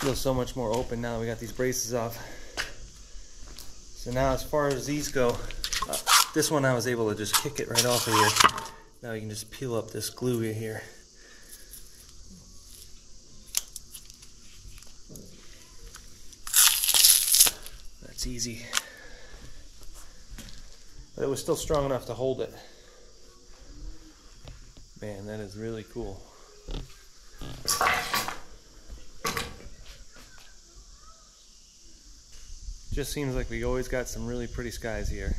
feels so much more open now that we got these braces off. So now as far as these go, this one I was able to just kick it right off of here. Now you can just peel up this glue here. That's easy. But it was still strong enough to hold it. Man, that is really cool. Just seems like we always got some really pretty skies here.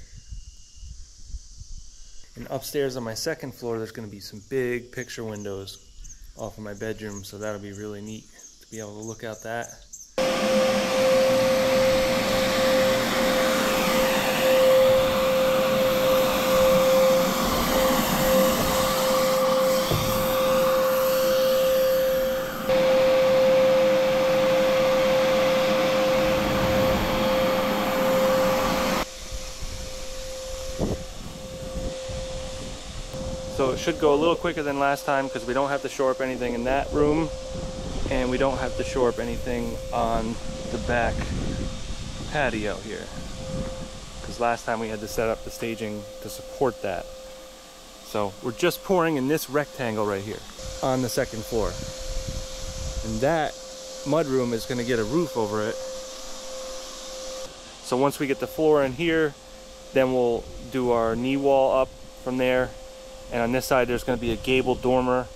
And upstairs on my second floor, there's going to be some big picture windows off of my bedroom, so that'll be really neat to be able to look out that. So it should go a little quicker than last time because we don't have to shore up anything in that room, and we don't have to shore up anything on the back patio here, because last time we had to set up the staging to support that. So we're just pouring in this rectangle right here on the second floor, and that mudroom is going to get a roof over it. So once we get the floor in here, then we'll do our knee wall up from there. And on this side there's going to be a gable dormer,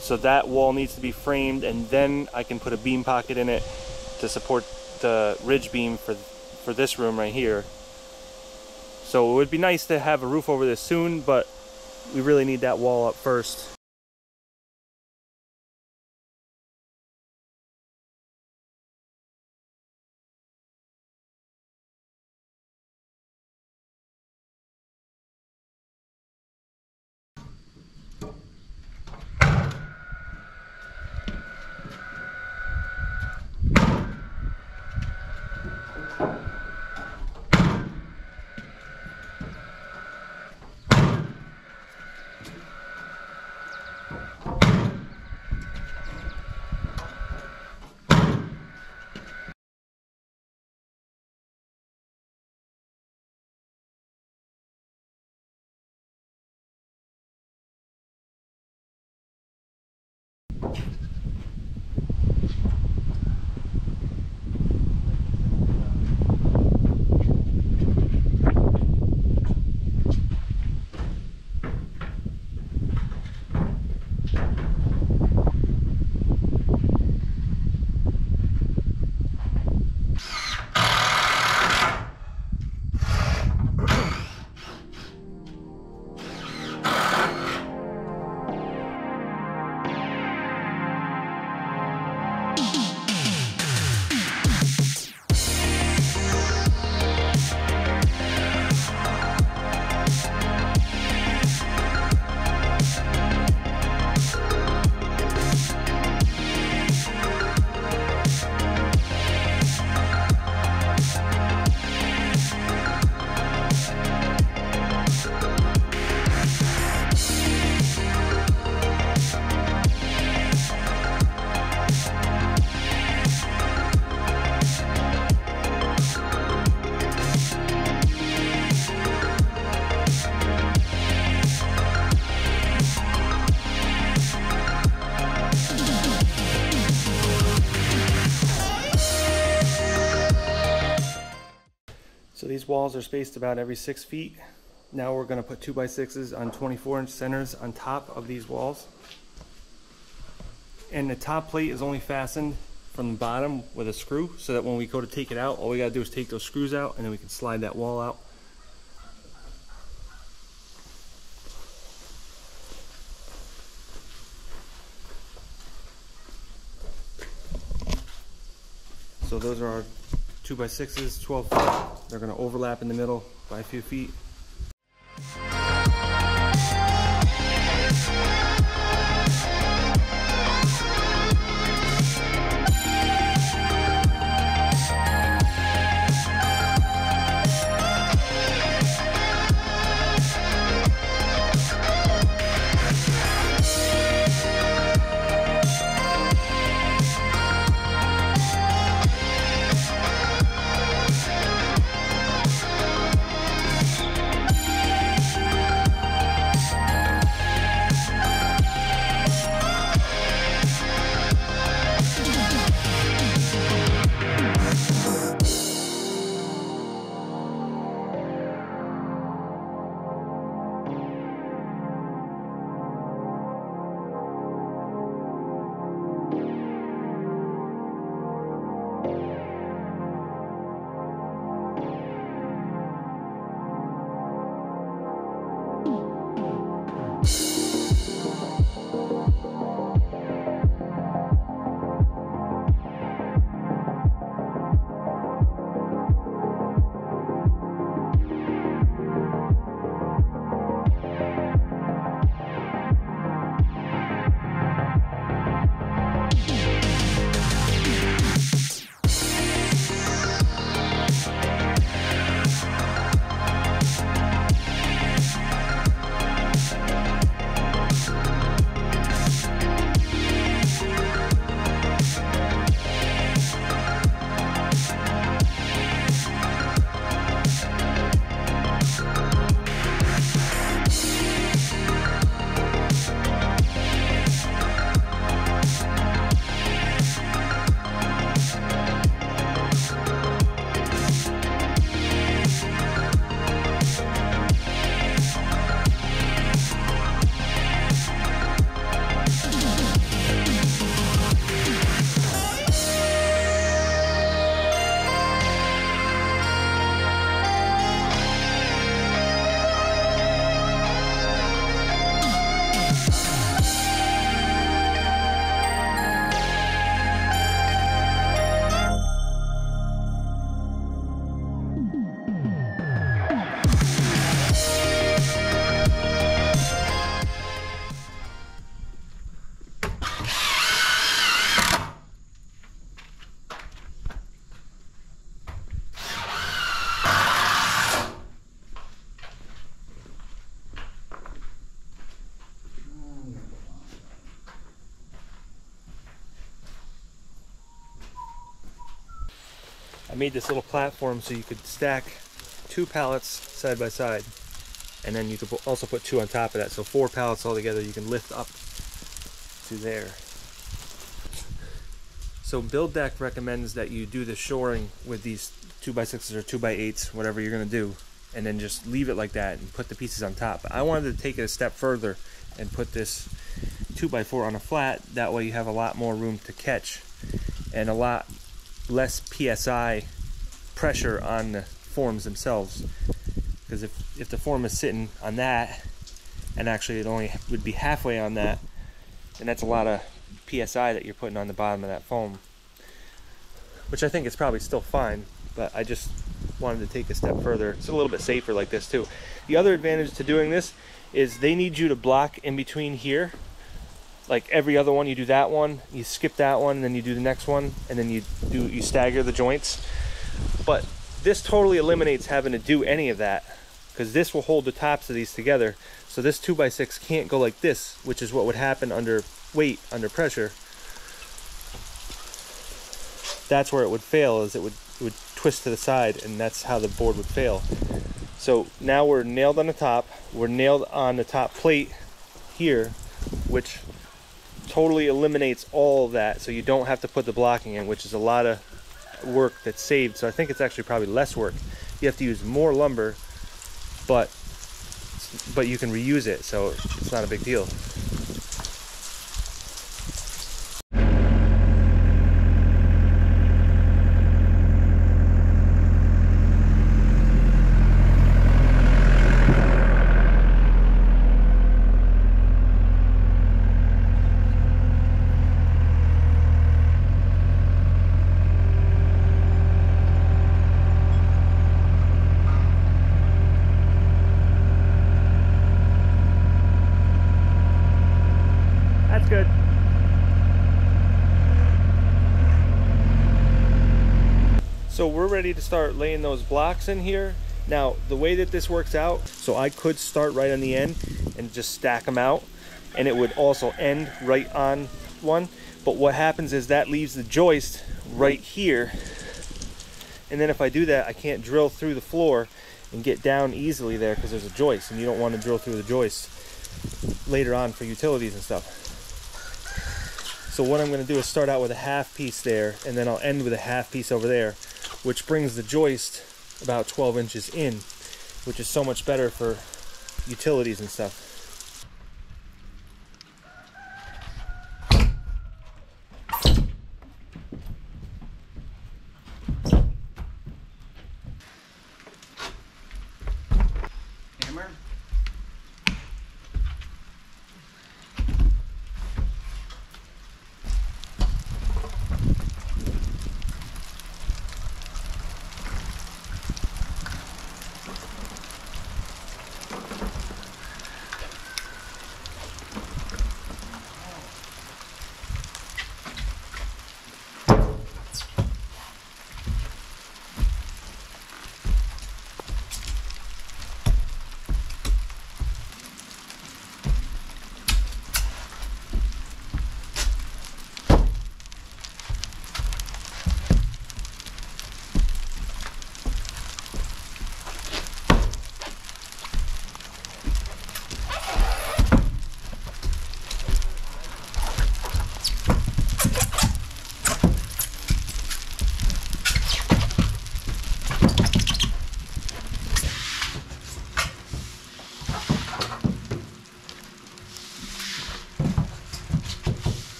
so that wall needs to be framed, and then I can put a beam pocket in it to support the ridge beam for this room right here. So it would be nice to have a roof over this soon, but we really need that wall up first. So these walls are spaced about every 6 feet. Now we're going to put 2x6s on 24-inch centers on top of these walls. And the top plate is only fastened from the bottom with a screw, so that when we go to take it out, all we got to do is take those screws out, and then we can slide that wall out. So those are our 2x6s, 12 feet. They're going to overlap in the middle by a few feet. I made this little platform so you could stack 2 pallets side by side, and then you could also put 2 on top of that, so 4 pallets all together you can lift up to there. So Build Deck recommends that you do the shoring with these 2x6s or 2x8s, whatever you're going to do, and then just leave it like that and put the pieces on top. But I wanted to take it a step further and put this 2x4 on a flat. That way you have a lot more room to catch and a lot less PSI pressure on the forms themselves. Because if the form is sitting on that, and actually it only would be halfway on that, and that's a lot of PSI that you're putting on the bottom of that foam, which I think is probably still fine, but I just wanted to take a step further. It's a little bit safer like this too. The other advantage to doing this is they need you to block in between here. Like every other one, you do that one, you skip that one, and then you do the next one, and then you stagger the joints. But this totally eliminates having to do any of that, because this will hold the tops of these together. So this 2x6 can't go like this, which is what would happen under weight, under pressure. That's where it would fail, is it would twist to the side, and that's how the board would fail. So now we're nailed on the top, we're nailed on the top plate here, which totally eliminates all of that, so you don't have to put the blocking in, which is a lot of work that's saved. So I think it's actually probably less work. You have to use more lumber, but you can reuse it, so it's not a big deal. Good. So we're ready to start laying those blocks in here. Now the way that this works out, so I could start right on the end and just stack them out, and it would also end right on one, but what happens is that leaves the joist right here, and then if I do that I can't drill through the floor and get down easily there because there's a joist, and you don't want to drill through the joist later on for utilities and stuff. So what I'm going to do is start out with a half piece there, and then I'll end with a half piece over there, which brings the joist about 12 inches in, which is so much better for utilities and stuff. Hammer.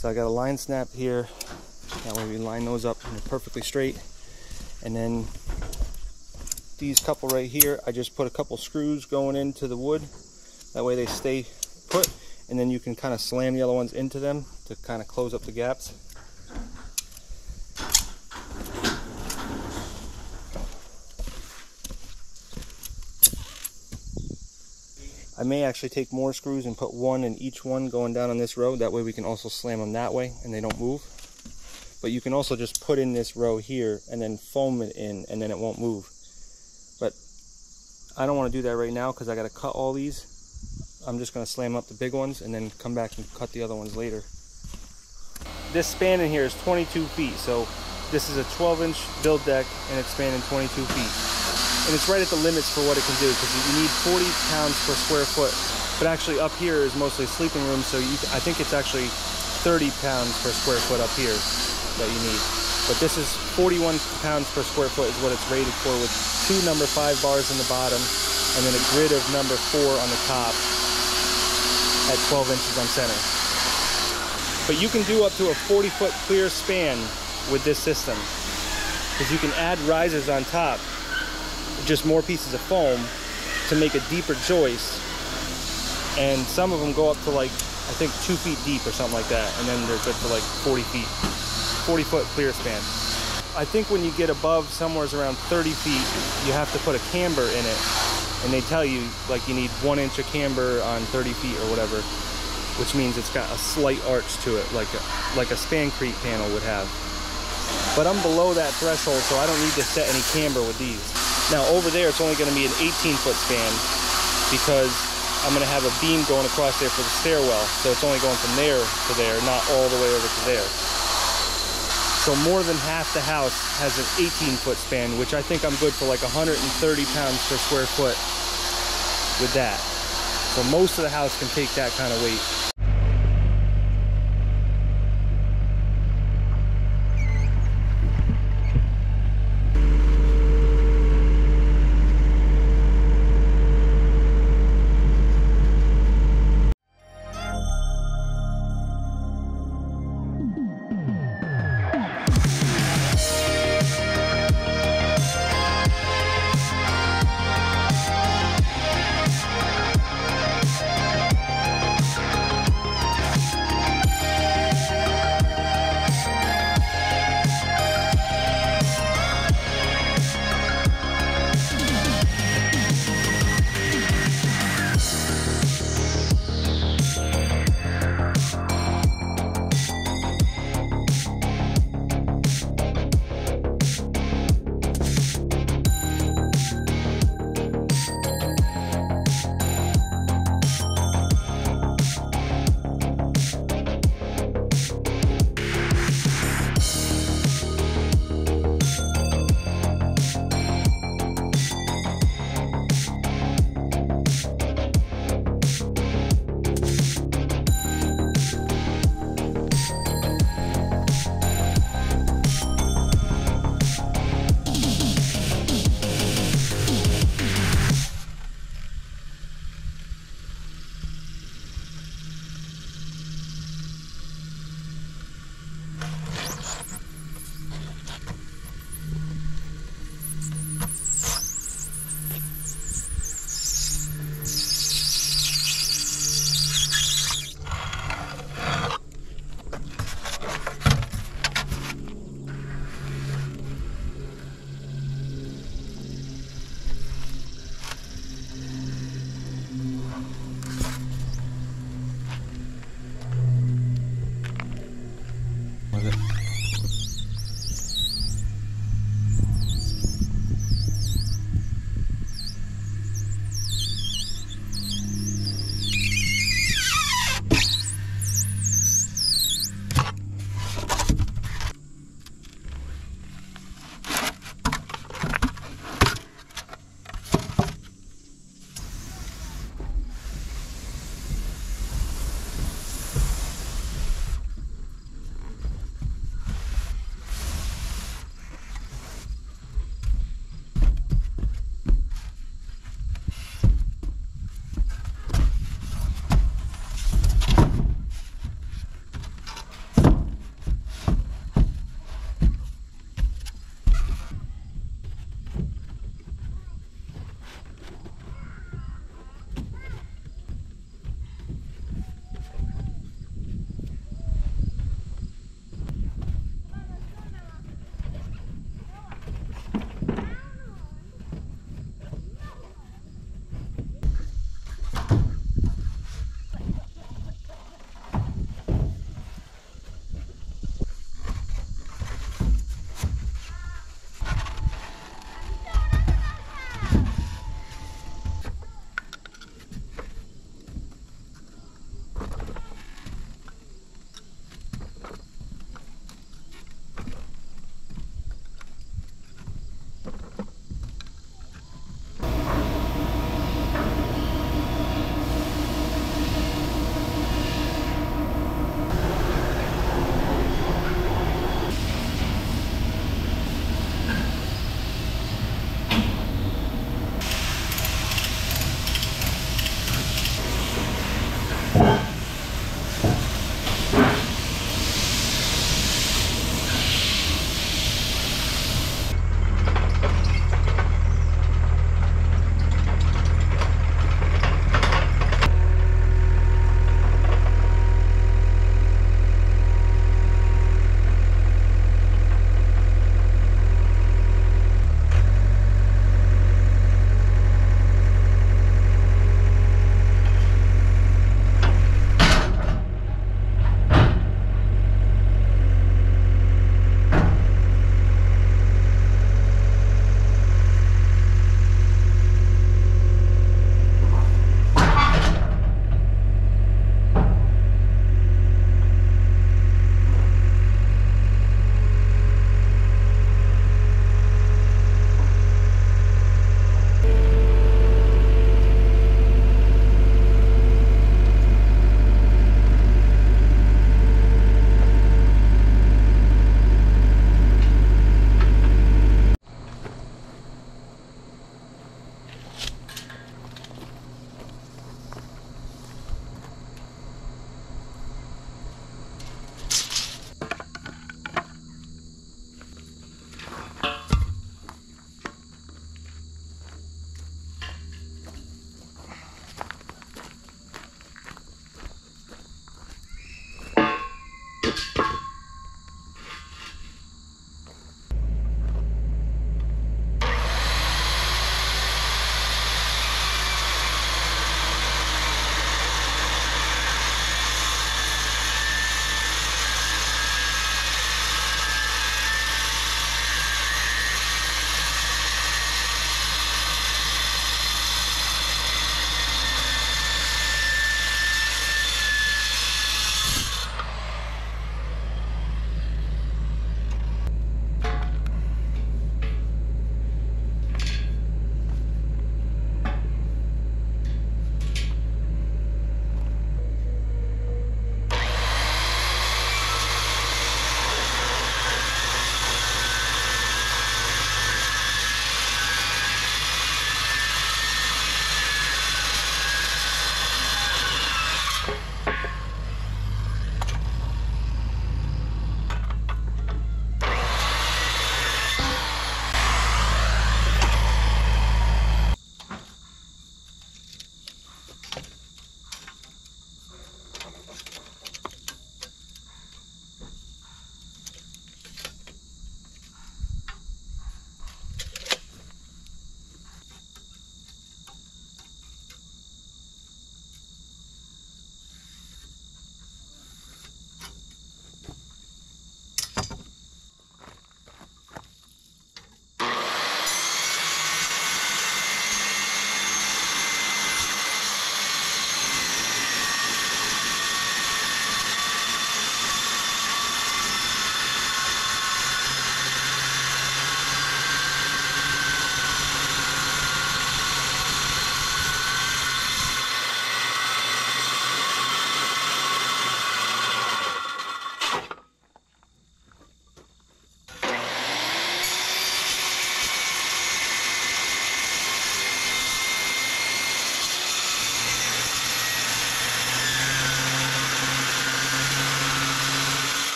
So I got a line snap here. That way we line those up and they're perfectly straight. And then these couple right here, I just put a couple screws going into the wood. That way they stay put. And then you can kind of slam the other ones into them to kind of close up the gaps. I may actually take more screws and put one in each one going down on this row. That way we can also slam them that way and they don't move. But you can also just put in this row here and then foam it in and then it won't move. But I don't want to do that right now because I got to cut all these. I'm just going to slam up the big ones and then come back and cut the other ones later. This span in here is 22 feet. So this is a 12-inch build deck and it's spanning 22 feet. And it's right at the limits for what it can do because you need 40 pounds per square foot. But actually up here is mostly sleeping room, so I think it's actually 30 pounds per square foot up here that you need. But this is 41 pounds per square foot is what it's rated for, with 2 number 5 bars in the bottom and then a grid of number 4 on the top at 12 inches on center. But you can do up to a 40-foot clear span with this system because you can add risers on top, just more pieces of foam to make a deeper joist, and some of them go up to like I think 2 feet deep or something like that, and then they're good for like 40 feet, 40-foot clear span. I think when you get above somewhere around 30 feet you have to put a camber in it, and they tell you like you need 1 inch of camber on 30 feet or whatever, which means it's got a slight arch to it like a Spancrete panel would have. But I'm below that threshold, so I don't need to set any camber with these. Now over there it's only going to be an 18-foot span because I'm going to have a beam going across there for the stairwell, so it's only going from there to there, not all the way over to there. So more than half the house has an 18-foot span, which I think I'm good for like 130 pounds per square foot with that. So most of the house can take that kind of weight.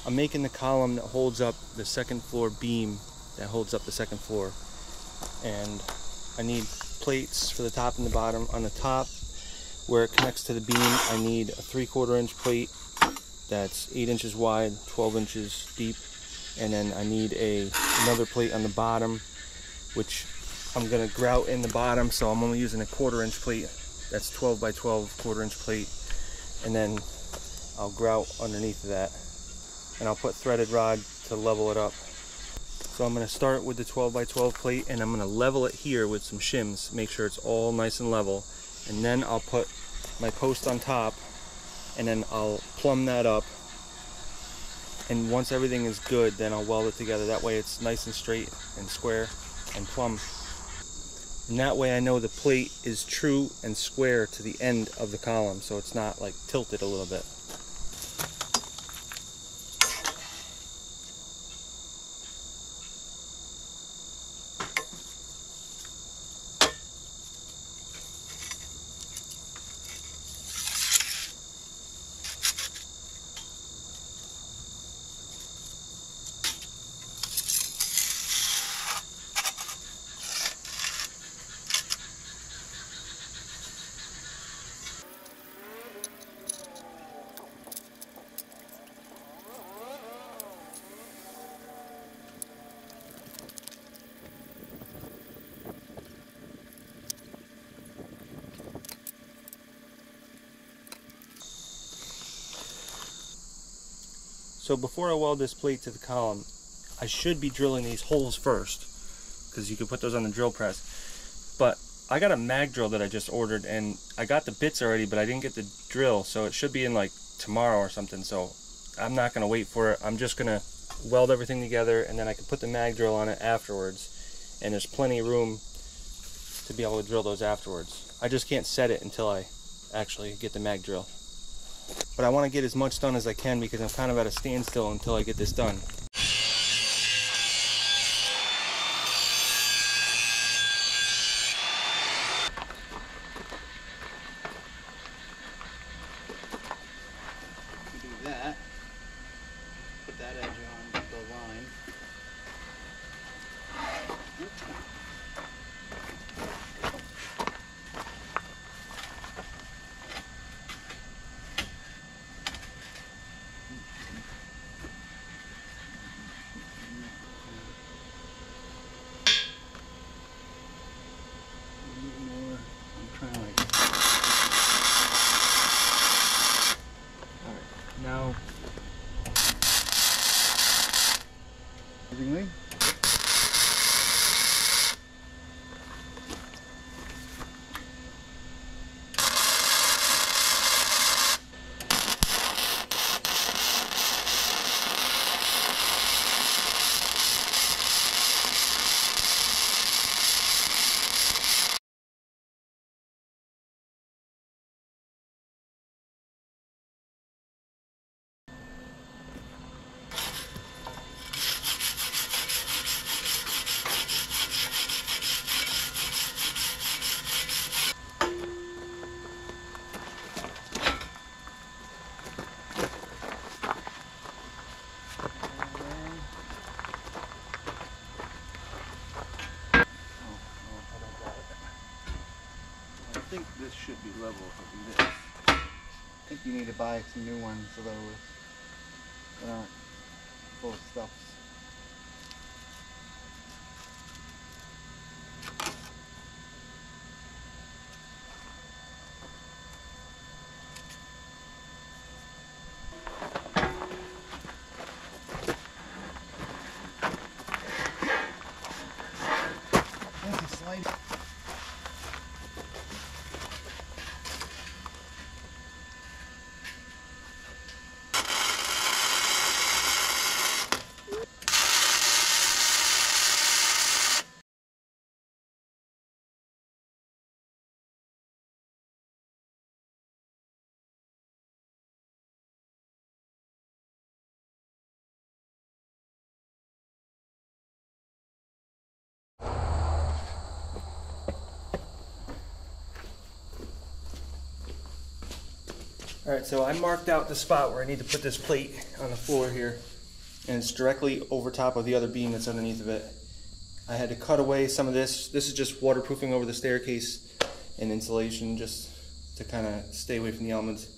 I'm making the column that holds up the second floor beam, that holds up the second floor. And I need plates for the top and the bottom. On the top, where it connects to the beam, I need a 3/4 inch plate that's 8 inches wide, 12 inches deep. And then I need another plate on the bottom, which I'm gonna grout in the bottom, so I'm only using a 1/4 inch plate. That's 12 by 12, 1/4 inch plate. And then I'll grout underneath of that. And I'll put threaded rod to level it up. So I'm gonna start with the 12 by 12 plate, and I'm gonna level it here with some shims, make sure it's all nice and level. And then I'll put my post on top, and then I'll plumb that up. And once everything is good, then I'll weld it together. That way it's nice and straight and square and plumb. And that way I know the plate is true and square to the end of the column, so it's not like tilted a little bit. So before I weld this plate to the column, I should be drilling these holes first, because you can put those on the drill press. But I got a mag drill that I just ordered, and I got the bits already, but I didn't get the drill, so it should be in like tomorrow or something. So I'm not going to wait for it. I'm just going to weld everything together, and then I can put the mag drill on it afterwards. And there's plenty of room to be able to drill those afterwards. I just can't set it until I actually get the mag drill. But I want to get as much done as I can, because I'm kind of at a standstill until I get this done. Do that. Put that edge on the line. Now, Everything? I think this should be level if I do this. I think you need to buy some new ones of those that aren't full of stuff. That's a slide. Alright, so I marked out the spot where I need to put this plate on the floor here. and it's directly over top of the other beam that's underneath of it. I had to cut away some of this. This is just waterproofing over the staircase and insulation, just to kind of stay away from the elements.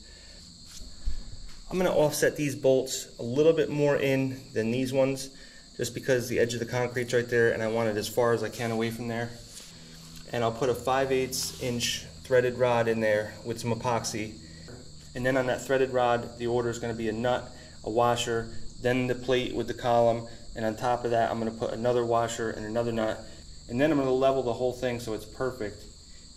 I'm going to offset these bolts a little bit more in than these ones, just because the edge of the concrete's right there and I want it as far as I can away from there. And I'll put a 5/8 inch threaded rod in there with some epoxy. And then on that threaded rod, the order is going to be a nut, a washer, then the plate with the column, and on top of that I'm going to put another washer and another nut. And then I'm going to level the whole thing so it's perfect.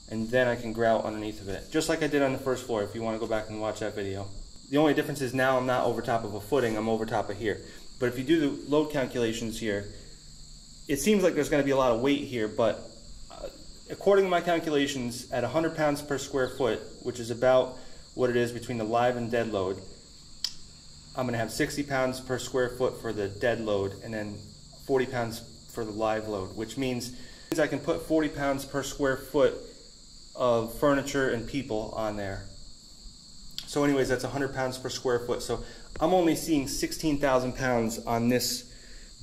And then I can grout underneath of it, just like I did on the first floor if you want to go back and watch that video. The only difference is now I'm not over top of a footing, I'm over top of here. But if you do the load calculations here, it seems like there's going to be a lot of weight here, but according to my calculations, at 100 pounds per square foot, which is about what it is between the live and dead load, I'm going to have 60 pounds per square foot for the dead load and then 40 pounds for the live load, which means I can put 40 pounds per square foot of furniture and people on there. So anyways, that's 100 pounds per square foot. So I'm only seeing 16,000 pounds on this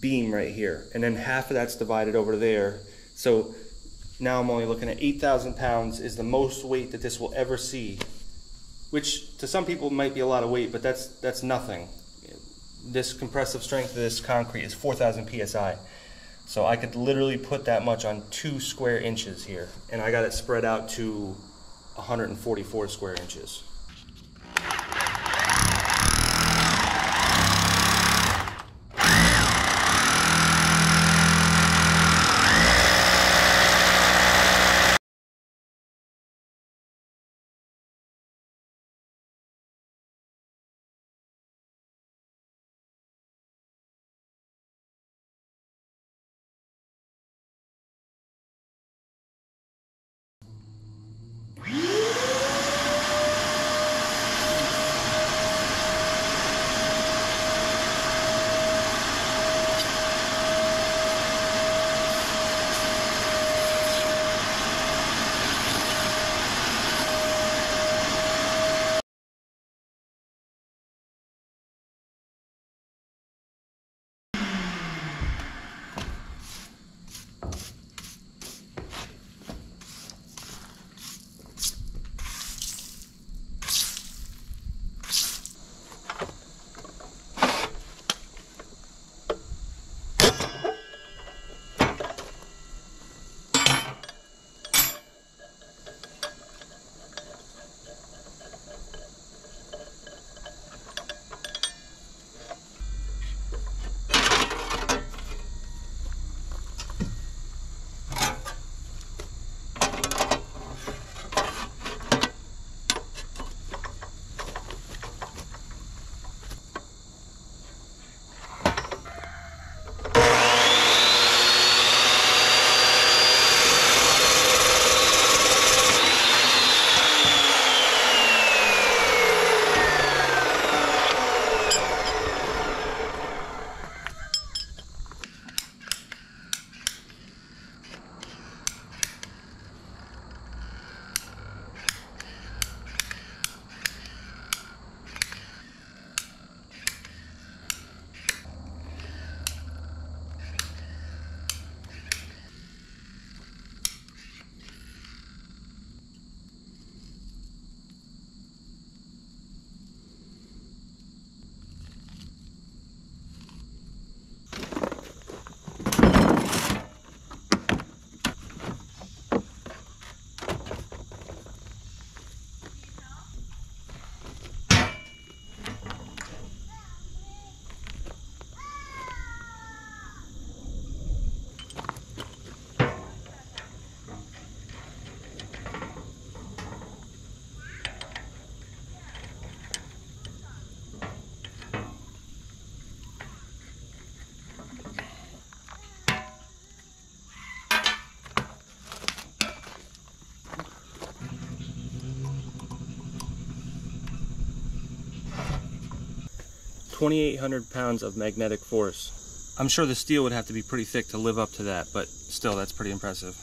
beam right here. And then half of that's divided over there. So now I'm only looking at 8,000 pounds is the most weight that this will ever see. Which to some people might be a lot of weight, but that's nothing. This compressive strength of this concrete is 4,000 PSI. So I could literally put that much on 2 square inches here. And I got it spread out to 144 square inches. $2,800 pounds of magnetic force. I'm sure the steel would have to be pretty thick to live up to that, but still, that's pretty impressive.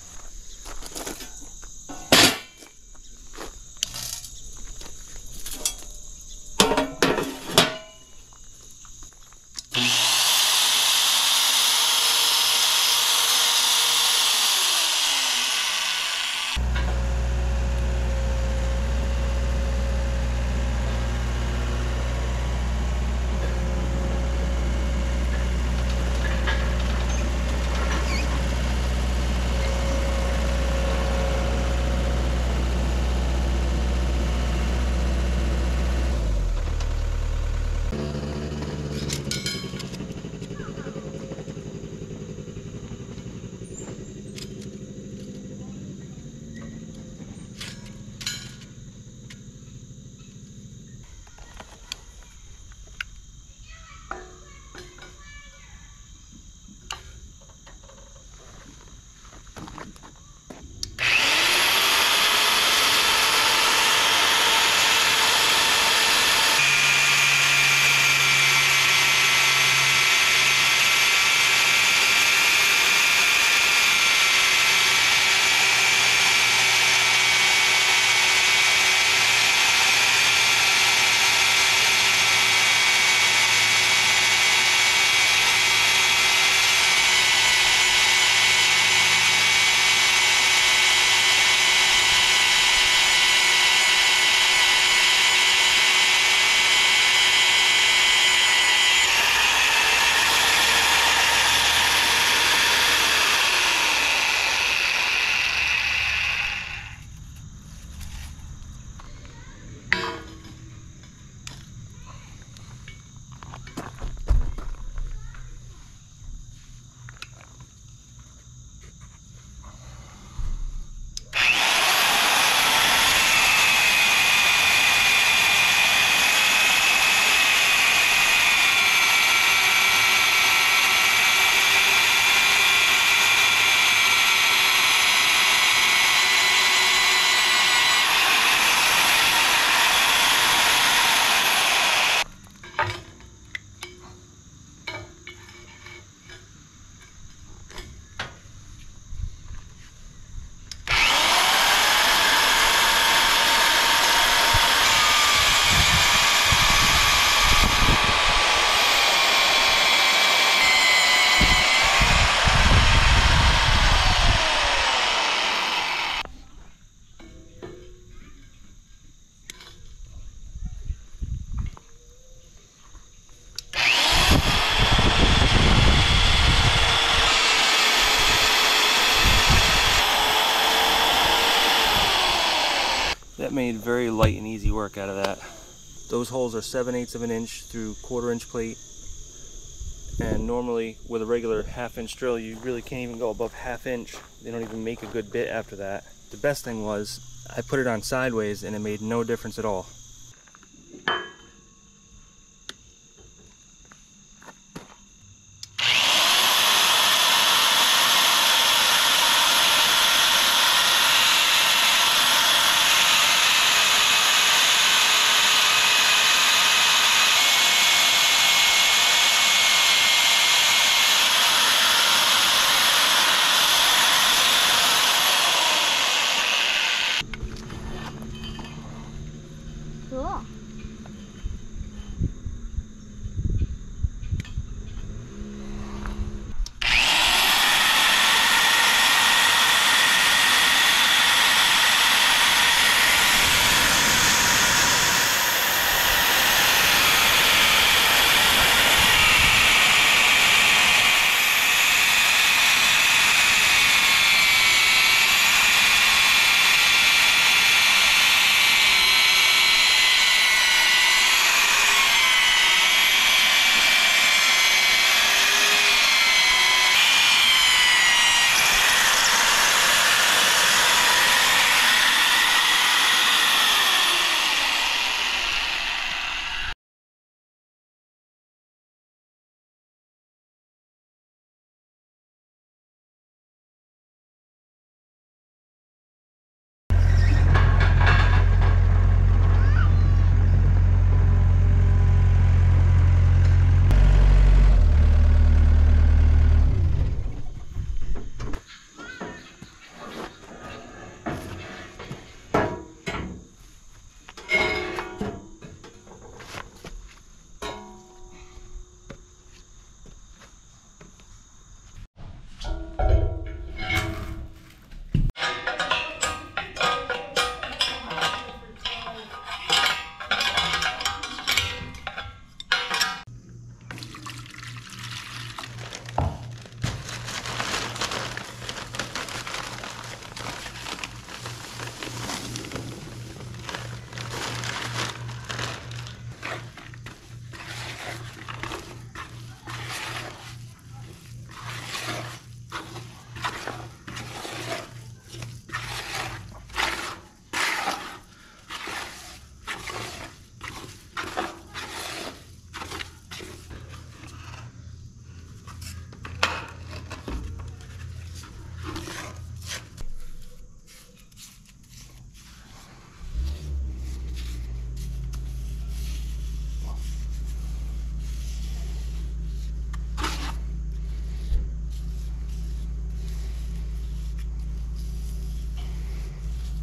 made very light and easy work out of that. Those holes are 7/8 of an inch through 1/4 inch plate. And normally with a regular 1/2 inch drill, you really can't even go above 1/2 inch. They don't even make a good bit after that. The best thing was I put it on sideways and it made no difference at all. Cool.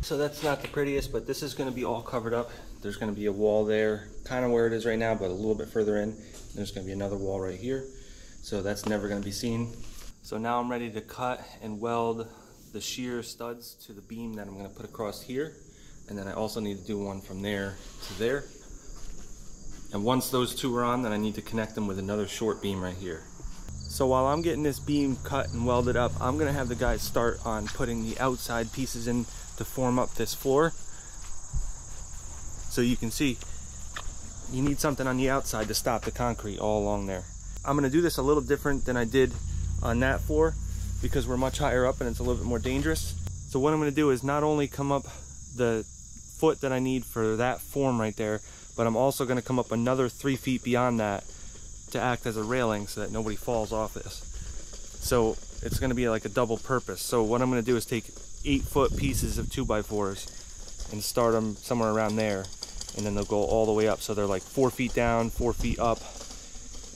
So that's not the prettiest, but this is going to be all covered up. There's going to be a wall there, kind of where it is right now, but a little bit further in. There's going to be another wall right here. So that's never going to be seen. So now I'm ready to cut and weld the shear studs to the beam that I'm going to put across here. And then I also need to do one from there to there. And once those two are on, then I need to connect them with another short beam right here. So while I'm getting this beam cut and welded up, I'm going to have the guys start on putting the outside pieces in to form up this floor. So you can see you need something on the outside to stop the concrete all along there. I'm going to do this a little different than I did on that floor because we're much higher up and it's a little bit more dangerous. So what I'm going to do is not only come up the foot that I need for that form right there, but I'm also going to come up another 3 feet beyond that to act as a railing so that nobody falls off this. So it's going to be like a double purpose. So what I'm going to do is take 8-foot pieces of 2x4s and start them somewhere around there, and then they'll go all the way up. So they're like 4 feet down, 4 feet up,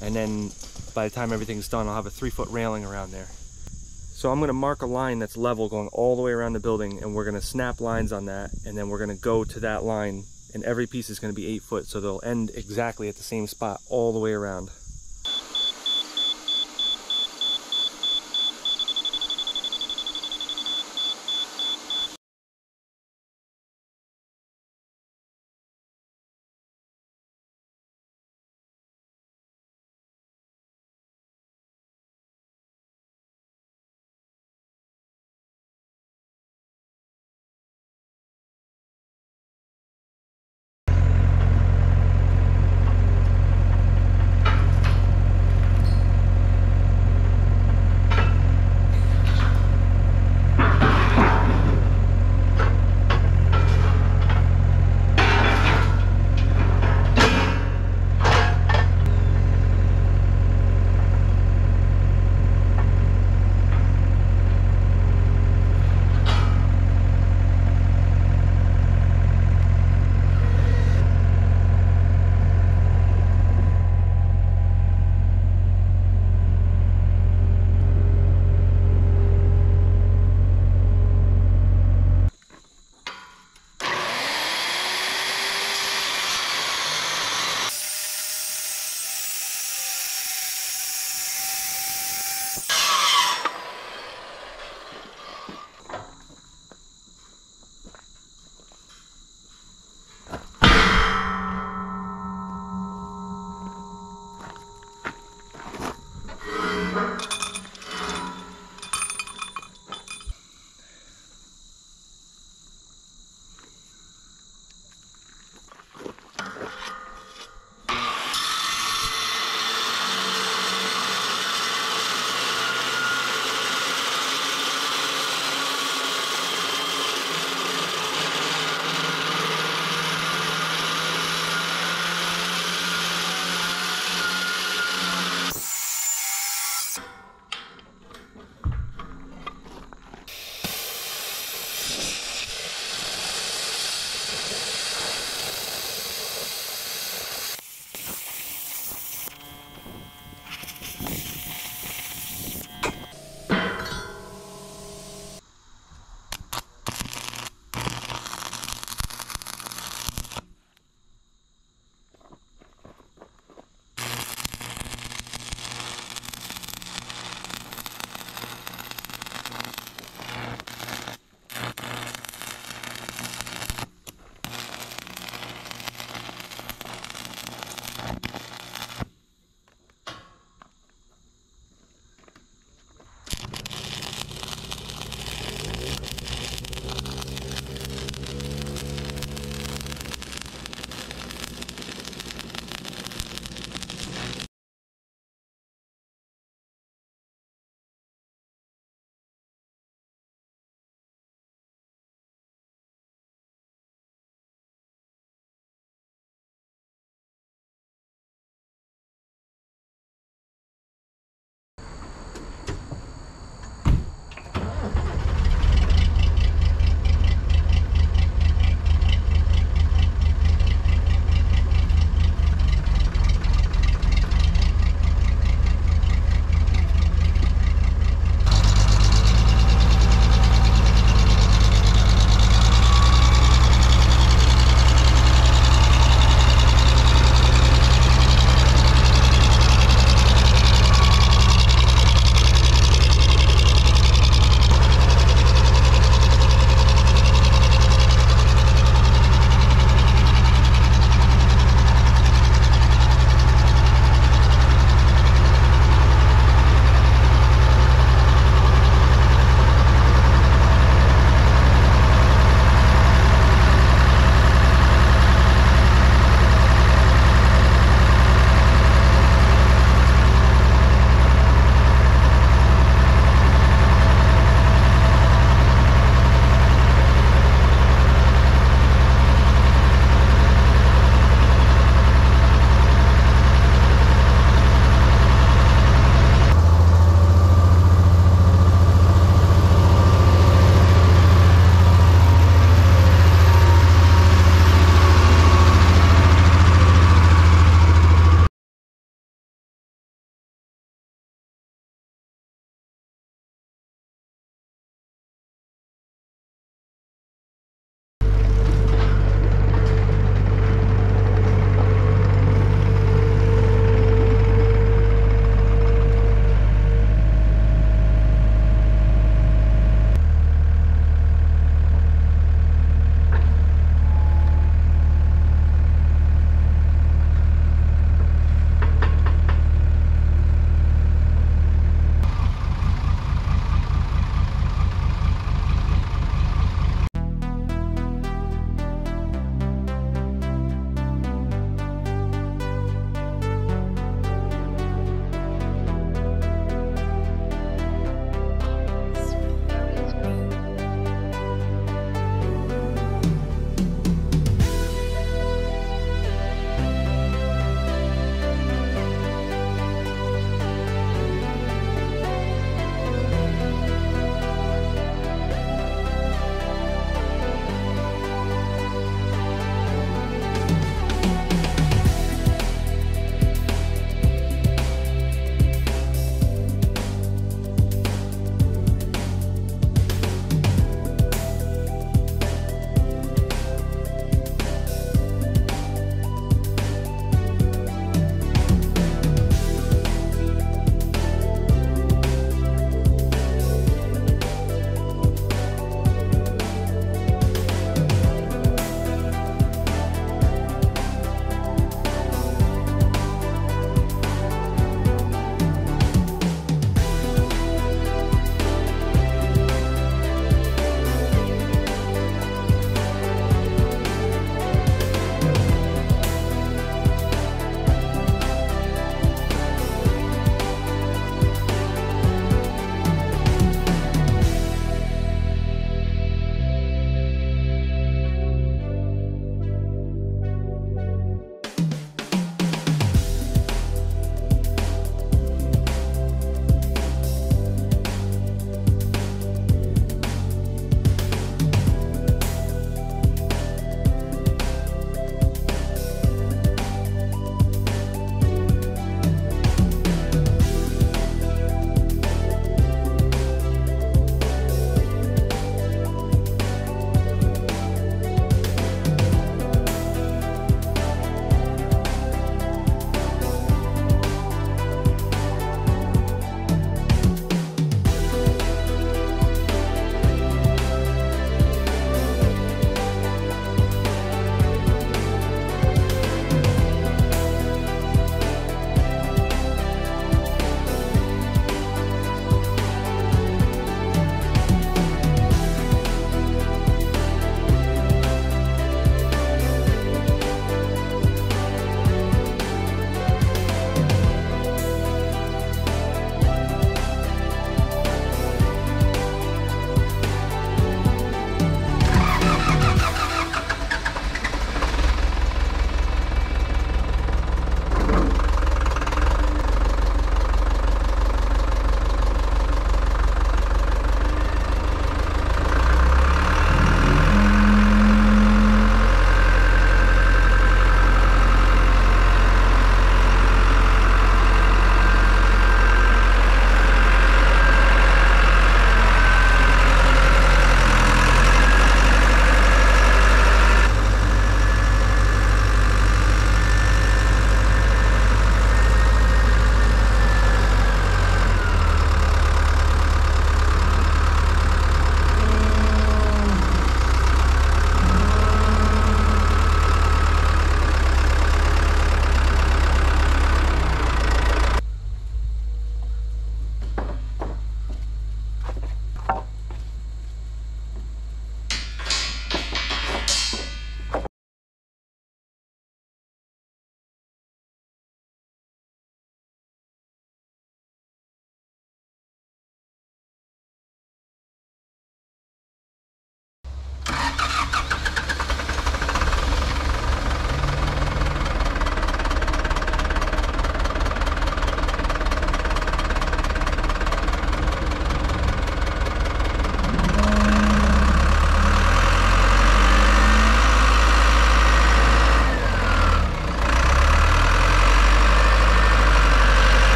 and then by the time everything's done, I'll have a 3-foot railing around there. So I'm going to mark a line that's level going all the way around the building, and we're going to snap lines on that, and then we're going to go to that line, and every piece is going to be 8 foot, so they'll end exactly at the same spot all the way around.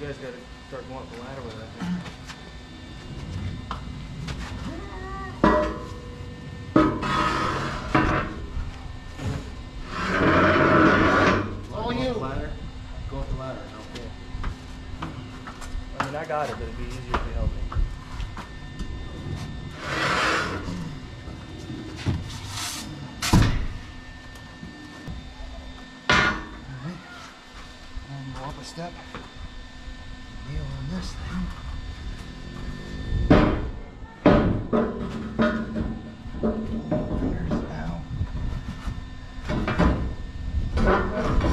guys gotta start going up the ladder with it, I think. All you. Ladder? Go up the ladder, okay. I mean, I got it, but it'd be easier if you helped me. Alright. And go up a step. Kneel on this thing. Fingers out.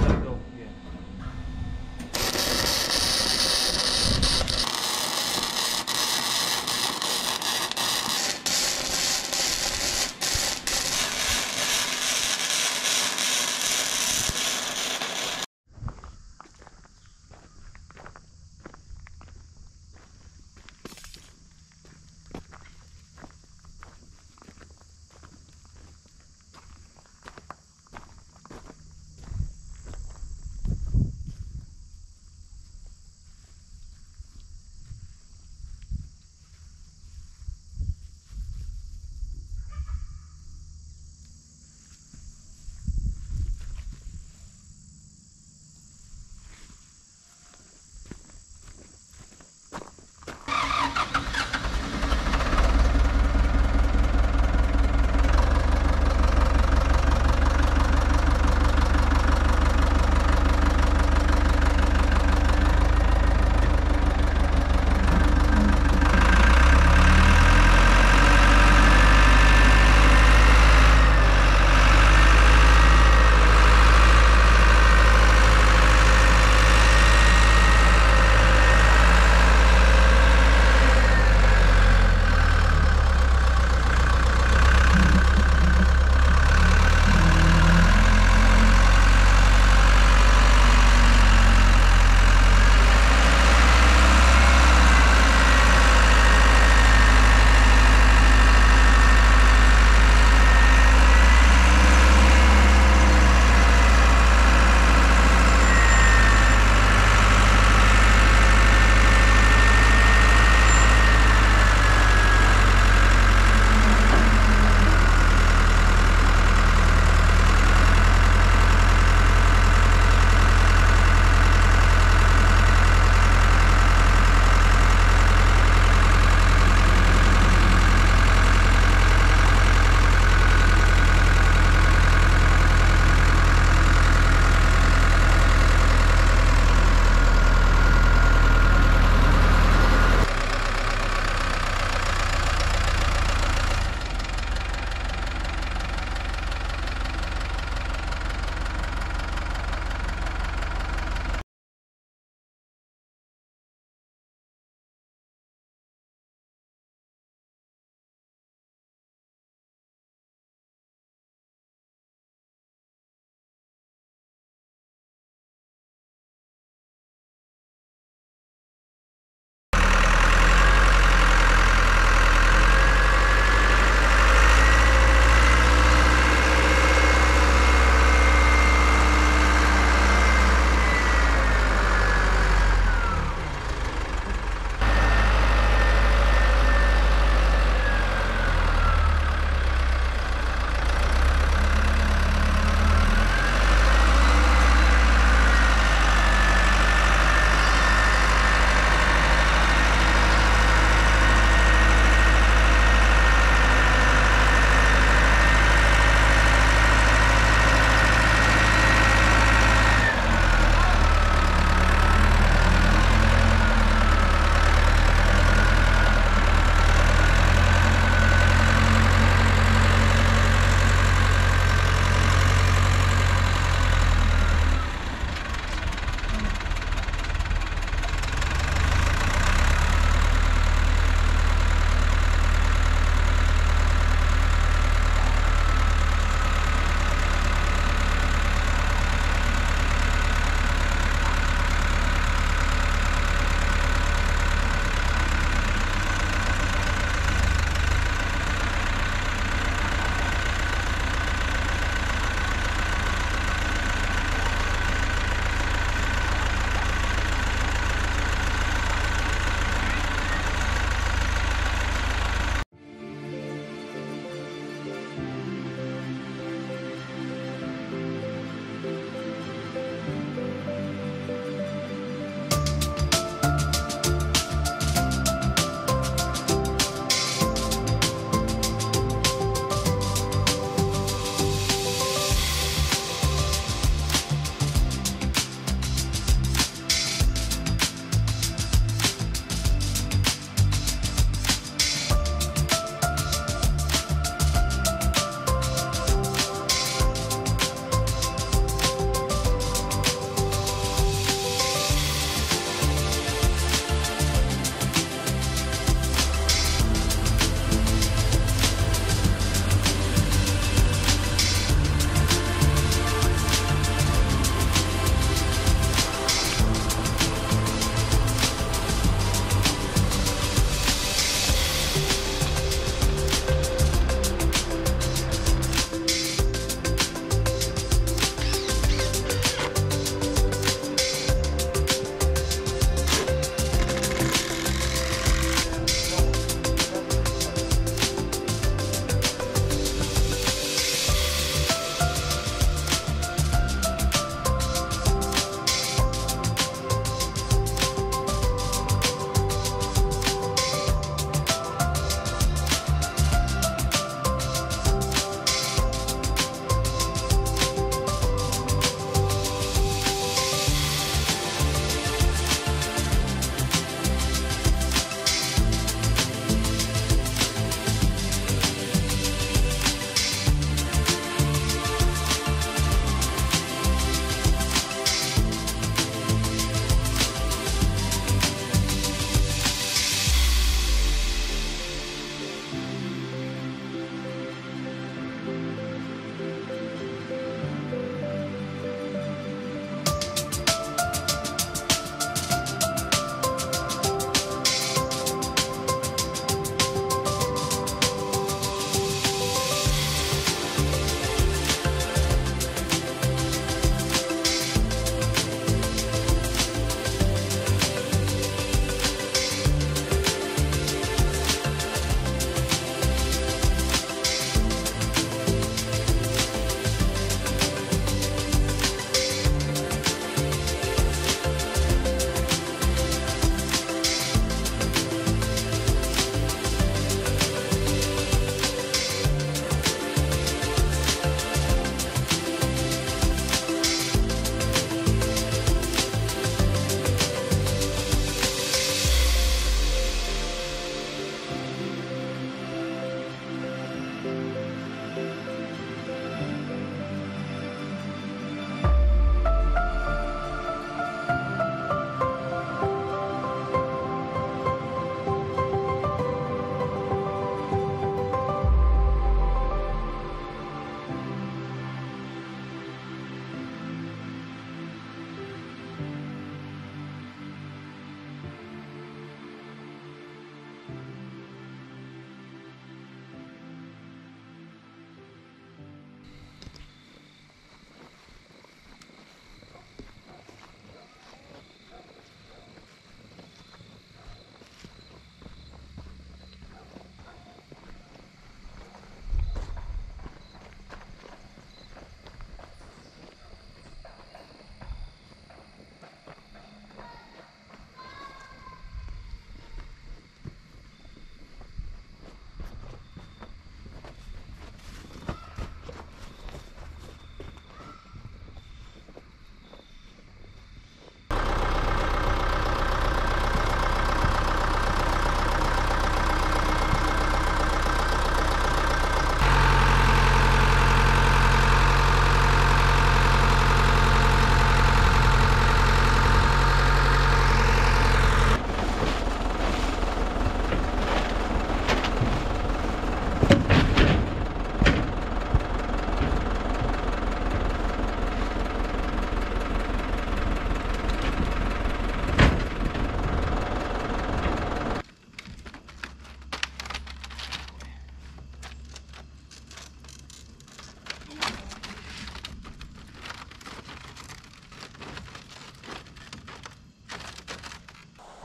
Let it go, yeah.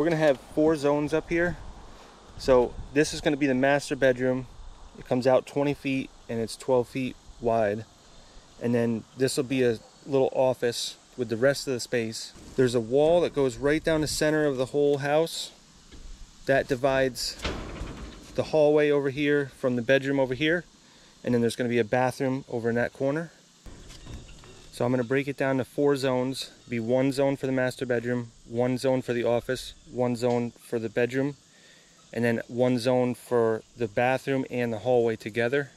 We're gonna have 4 zones up here. So this is gonna be the master bedroom. It comes out 20 feet and it's 12 feet wide. And then this will be a little office with the rest of the space. There's a wall that goes right down the center of the whole house. That divides the hallway over here from the bedroom over here. And then there's gonna be a bathroom over in that corner. So I'm gonna break it down to 4 zones. Be 1 zone for the master bedroom, 1 zone for the office, 1 zone for the bedroom, and then 1 zone for the bathroom and the hallway together,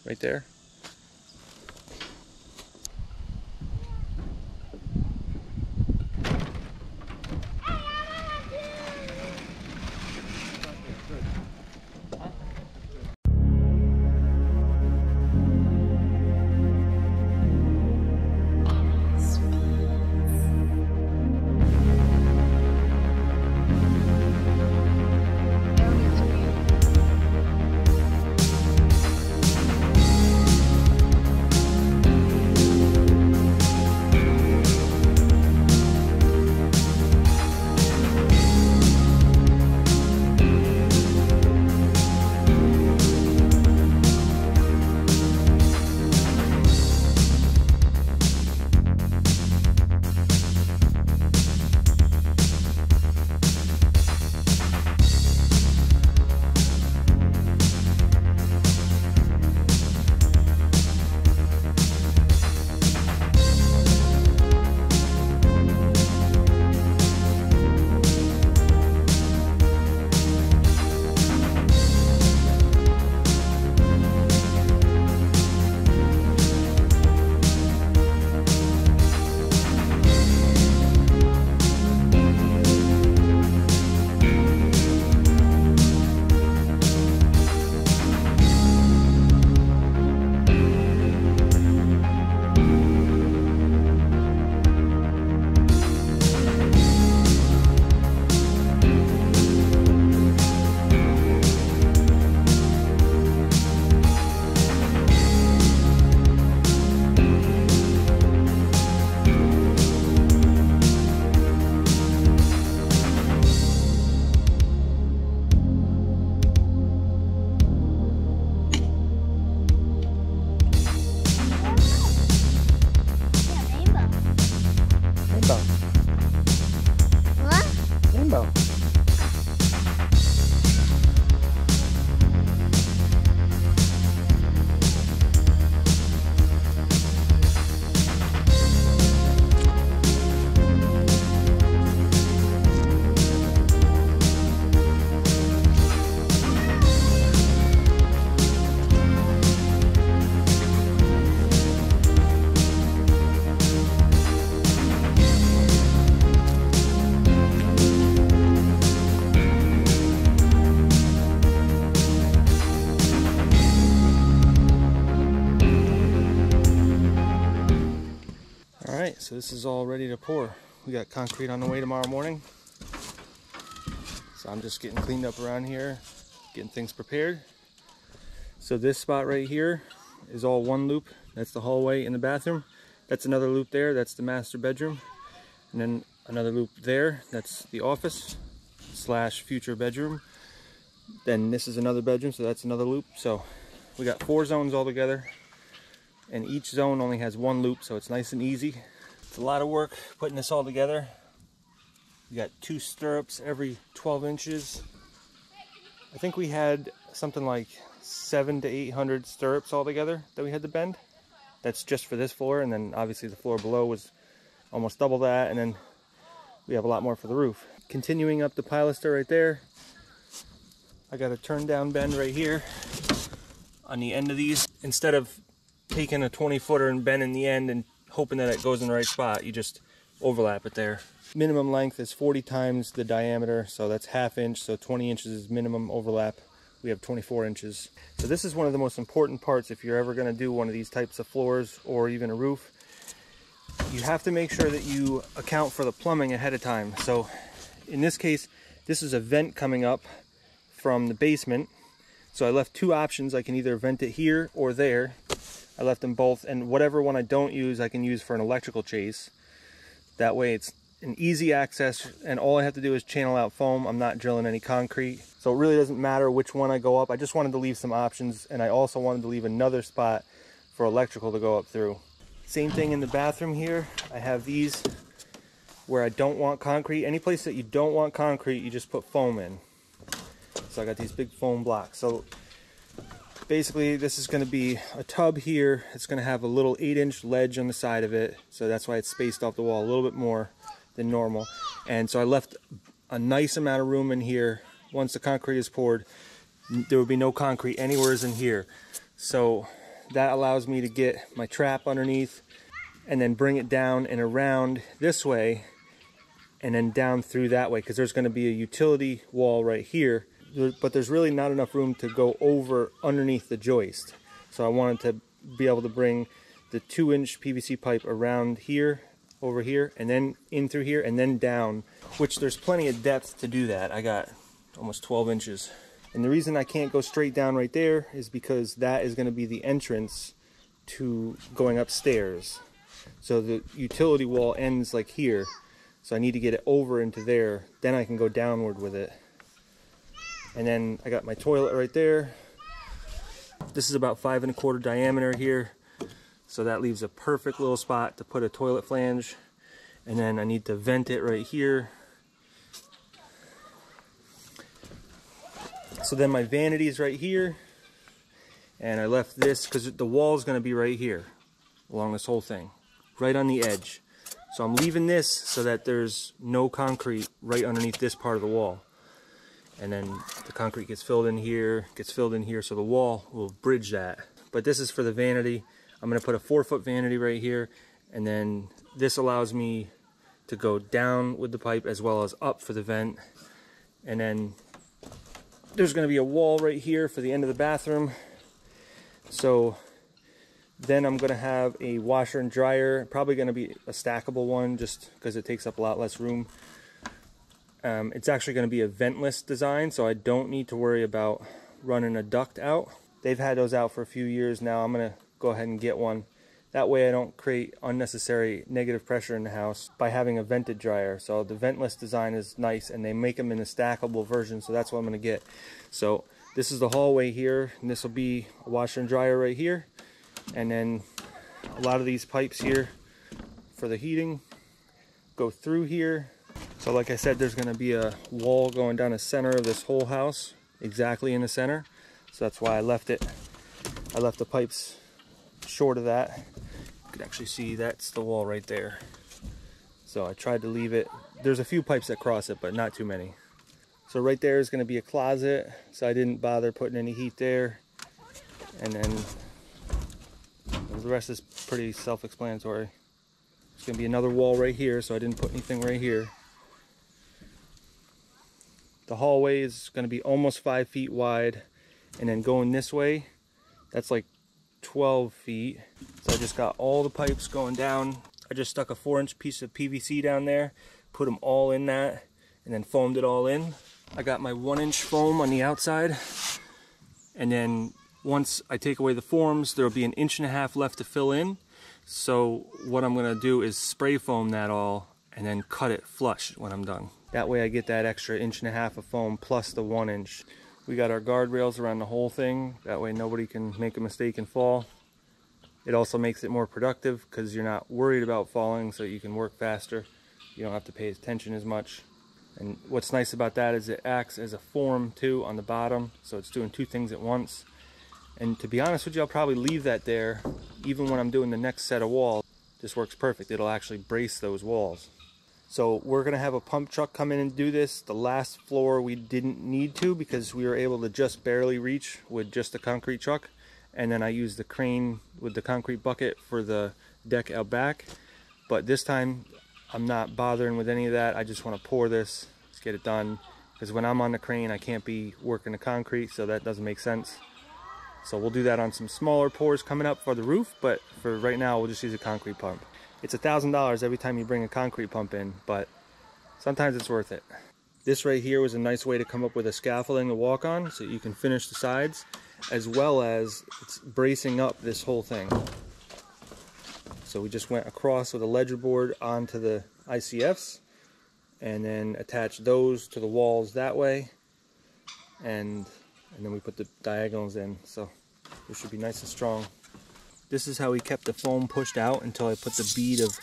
right there. So this is all ready to pour. We got concrete on the way tomorrow morning. So I'm just getting cleaned up around here, getting things prepared. So this spot right here is all 1 loop. That's the hallway in the bathroom. That's another loop there. That's the master bedroom. And then another loop there. That's the office / future bedroom. Then this is another bedroom, so that's another loop. So we got 4 zones all together. And each zone only has 1 loop, so it's nice and easy. It's a lot of work putting this all together. We got 2 stirrups every 12 inches. I think we had something like 700 to 800 stirrups all together that we had to bend. That's just for this floor, and then obviously the floor below was almost double that, and then we have a lot more for the roof. Continuing up the pilaster right there, I got a turn down bend right here on the end of these. Instead of taking a 20-footer and bending the end and hoping that it goes in the right spot, you just overlap it there. Minimum length is 40 times the diameter, so that's 1/2 inch, so 20 inches is minimum overlap. We have 24 inches. So this is one of the most important parts if you're ever going to do one of these types of floors or even a roof. You have to make sure that you account for the plumbing ahead of time. So in this case, this is a vent coming up from the basement. So I left 2 options. I can either vent it here or there. I left them both, and whatever one I don't use, I can use for an electrical chase. That way it's an easy access, and all I have to do is channel out foam. I'm not drilling any concrete. So it really doesn't matter which one I go up. I just wanted to leave some options, and I also wanted to leave another spot for electrical to go up through. Same thing in the bathroom here. I have these where I don't want concrete. Any place that you don't want concrete, you just put foam in. So I got these big foam blocks. So basically this is going to be a tub here. It's going to have a little 8-inch ledge on the side of it. So that's why it's spaced off the wall a little bit more than normal. And so I left a nice amount of room in here. Once the concrete is poured, there will be no concrete anywhere in here. So that allows me to get my trap underneath and then bring it down and around this way and then down through that way, because there's going to be a utility wall right here, but there's really not enough room to go over underneath the joist. So I wanted to be able to bring the 2-inch PVC pipe around here, over here, and then in through here, and then down, which there's plenty of depth to do that. I got almost 12 inches. And the reason I can't go straight down right there is because that is going to be the entrance to going upstairs. So the utility wall ends like here. So I need to get it over into there. Then I can go downward with it. And then I got my toilet right there. This is about 5 1/4 diameter here. So that leaves a perfect little spot to put a toilet flange. And then I need to vent it right here. So then my vanity is right here, and I left this because the wall is going to be right here along this whole thing, right on the edge. So I'm leaving this so that there's no concrete right underneath this part of the wall. And then the concrete gets filled in here, so the wall will bridge that. But this is for the vanity. I'm going to put a 4-foot vanity right here, and then this allows me to go down with the pipe as well as up for the vent. And then there's going to be a wall right here for the end of the bathroom. So then I'm going to have a washer and dryer, probably going to be a stackable one just because it takes up a lot less room. It's actually going to be a ventless design, so I don't need to worry about running a duct out. They've had those out for a few years now. I'm going to go ahead and get one. That way I don't create unnecessary negative pressure in the house by having a vented dryer. So the ventless design is nice, and they make them in a stackable version, so that's what I'm going to get. So this is the hallway here, and this will be a washer and dryer right here. And then a lot of these pipes here for the heating go through here. So like I said, there's going to be a wall going down the center of this whole house, exactly in the center. So that's why I left it. I left the pipes short of that. You can actually see that's the wall right there. So I tried to leave it. There's a few pipes that cross it, but not too many. So right there is going to be a closet, so I didn't bother putting any heat there. And then the rest is pretty self-explanatory. There's going to be another wall right here, so I didn't put anything right here. The hallway is going to be almost 5 feet wide, and then going this way, that's like 12 feet. So I just got all the pipes going down. I just stuck a 4-inch piece of PVC down there, put them all in that, and then foamed it all in. I got my 1-inch foam on the outside, and then once I take away the forms, there'll be 1.5 inches left to fill in. So what I'm going to do is spray foam that all and then cut it flush when I'm done. That way I get that extra 1.5 inches of foam plus the 1 inch. We got our guardrails around the whole thing. That way nobody can make a mistake and fall. It also makes it more productive because you're not worried about falling, so you can work faster. You don't have to pay attention as much. And what's nice about that is it acts as a form too on the bottom, so it's doing 2 things at once. And to be honest with you, I'll probably leave that there even when I'm doing the next set of walls. This works perfect. It'll actually brace those walls. So we're going to have a pump truck come in and do this. The last floor we didn't need to because we were able to just barely reach with just the concrete truck. And then I used the crane with the concrete bucket for the deck out back. But this time I'm not bothering with any of that. I just want to pour this, let's get it done. Because when I'm on the crane, I can't be working the concrete, so that doesn't make sense. So we'll do that on some smaller pours coming up for the roof, but for right now, we'll just use a concrete pump. It's $1,000 every time you bring a concrete pump in, but sometimes it's worth it. This right here was a nice way to come up with a scaffolding to walk on, so you can finish the sides, as well as it's bracing up this whole thing. So we just went across with a ledger board onto the ICFs, and then attach those to the walls that way, and then we put the diagonals in, so it should be nice and strong. This is how we kept the foam pushed out until I put the bead of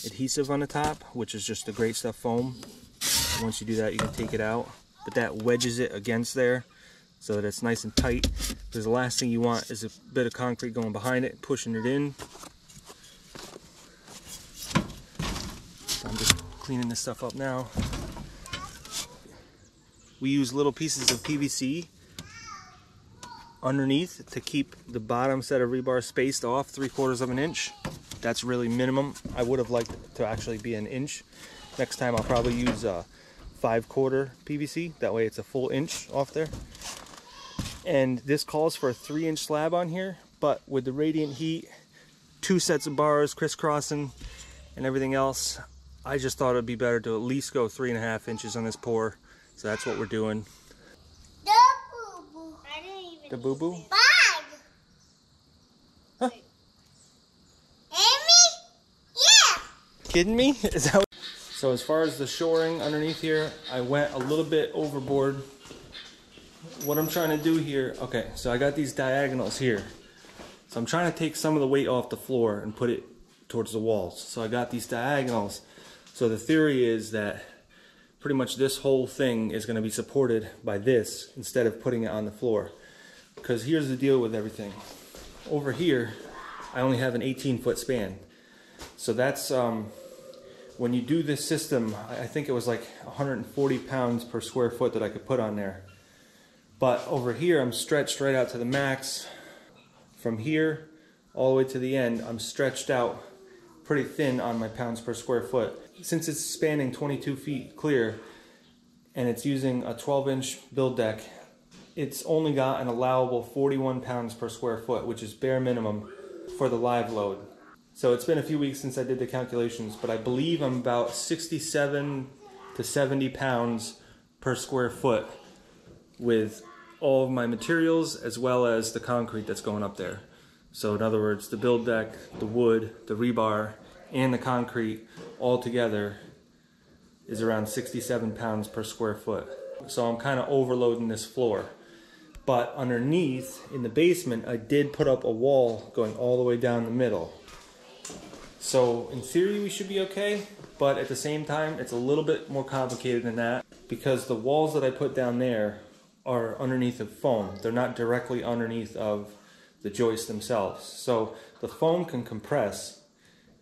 adhesive on the top, which is just the Great Stuff foam. And once you do that, you can take it out, but that wedges it against there so that it's nice and tight, because the last thing you want is a bit of concrete going behind it, pushing it in. So I'm just cleaning this stuff up now. We use little pieces of PVC underneath to keep the bottom set of rebar spaced off 3/4 of an inch. That's really minimum. I would have liked it to actually be an inch. Next time I'll probably use a 5/4 PVC. That way it's a full inch off there. And this calls for a 3-inch slab on here, but with the radiant heat, 2 sets of bars crisscrossing and everything else, I just thought it'd be better to at least go 3.5 inches on this pour. So that's what we're doing. The boo-boo. I didn't even. The boo-boo? Bag. Huh? Amy? Yeah. Kidding me? Is that what... So as far as the shoring underneath here, I went a little bit overboard. What I'm trying to do here, okay, so I got these diagonals here. So I'm trying to take some of the weight off the floor and put it towards the walls. So I got these diagonals. So the theory is that pretty much this whole thing is going to be supported by this instead of putting it on the floor. Because here's the deal with everything. Over here, I only have an 18-foot span. So that's, when you do this system, I think it was like 140 pounds per square foot that I could put on there. But over here, I'm stretched right out to the max. From here all the way to the end, I'm stretched out pretty thin on my pounds per square foot. Since it's spanning 22 feet clear and it's using a 12-inch build deck, it's only got an allowable 41 pounds per square foot, which is bare minimum for the live load. So it's been a few weeks since I did the calculations, but I believe I'm about 67 to 70 pounds per square foot with all of my materials as well as the concrete that's going up there. So in other words, the build deck, the wood, the rebar, and the concrete all together is around 67 pounds per square foot. So I'm kind of overloading this floor. But underneath, in the basement, I did put up a wall going all the way down the middle. So in theory we should be okay, but at the same time it's a little bit more complicated than that, because the walls that I put down there are underneath of foam. They're not directly underneath of the joists themselves. So the foam can compress,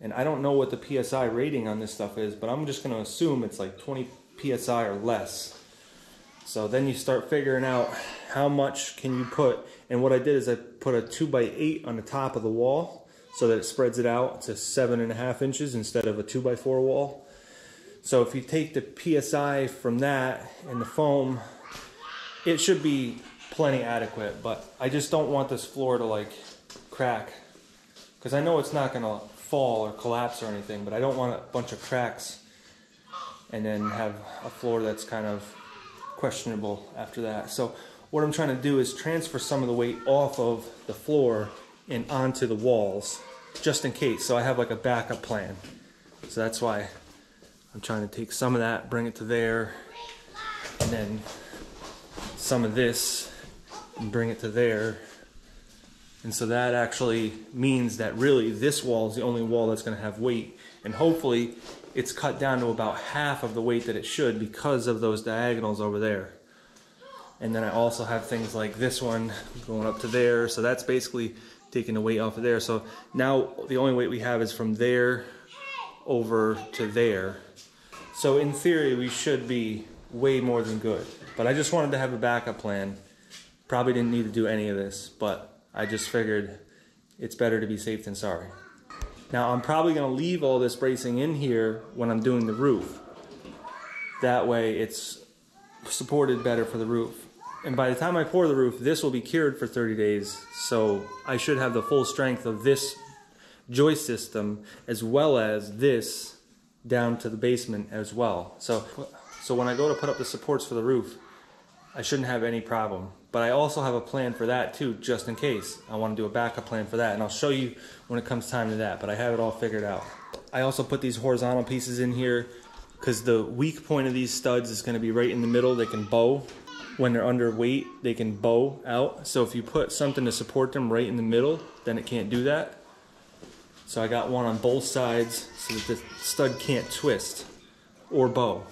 and I don't know what the PSI rating on this stuff is, but I'm just going to assume it's like 20 PSI or less. So then you start figuring out how much can you put, and what I did is I put a 2x8 on the top of the wall so that it spreads it out to 7.5 inches instead of a 2x4 wall. So if you take the PSI from that and the foam, it should be plenty adequate, but I just don't want this floor to like crack, because I know it's not going to fall or collapse or anything, but I don't want a bunch of cracks and then have a floor that's kind of questionable after that. So what I'm trying to do is transfer some of the weight off of the floor and onto the walls, just in case. So I have like a backup plan. So that's why I'm trying to take some of that, bring it to there, and then some of this and bring it to there. And so that actually means that really this wall is the only wall that's going to have weight, and hopefully it's cut down to about half of the weight that it should because of those diagonals over there. And then I also have things like this one going up to there, so that's basically taking the weight off of there. So now the only weight we have is from there over to there. So in theory we should be way more than good. But I just wanted to have a backup plan. Probably didn't need to do any of this, but I just figured it's better to be safe than sorry. Now I'm probably going to leave all this bracing in here when I'm doing the roof. That way it's supported better for the roof. And by the time I pour the roof, this will be cured for 30 days. So I should have the full strength of this joist system as well as this down to the basement as well. So when I go to put up the supports for the roof, I shouldn't have any problem. But I also have a plan for that too, just in case. I want to do a backup plan for that, and I'll show you when it comes time to that, but I have it all figured out. I also put these horizontal pieces in here because the weak point of these studs is going to be right in the middle. They can bow. When they're under weight, they can bow out. So if you put something to support them right in the middle, then it can't do that. So I got one on both sides so that the stud can't twist or bow.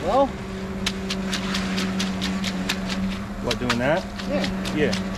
Well, What, doing that? yeah. Yeah.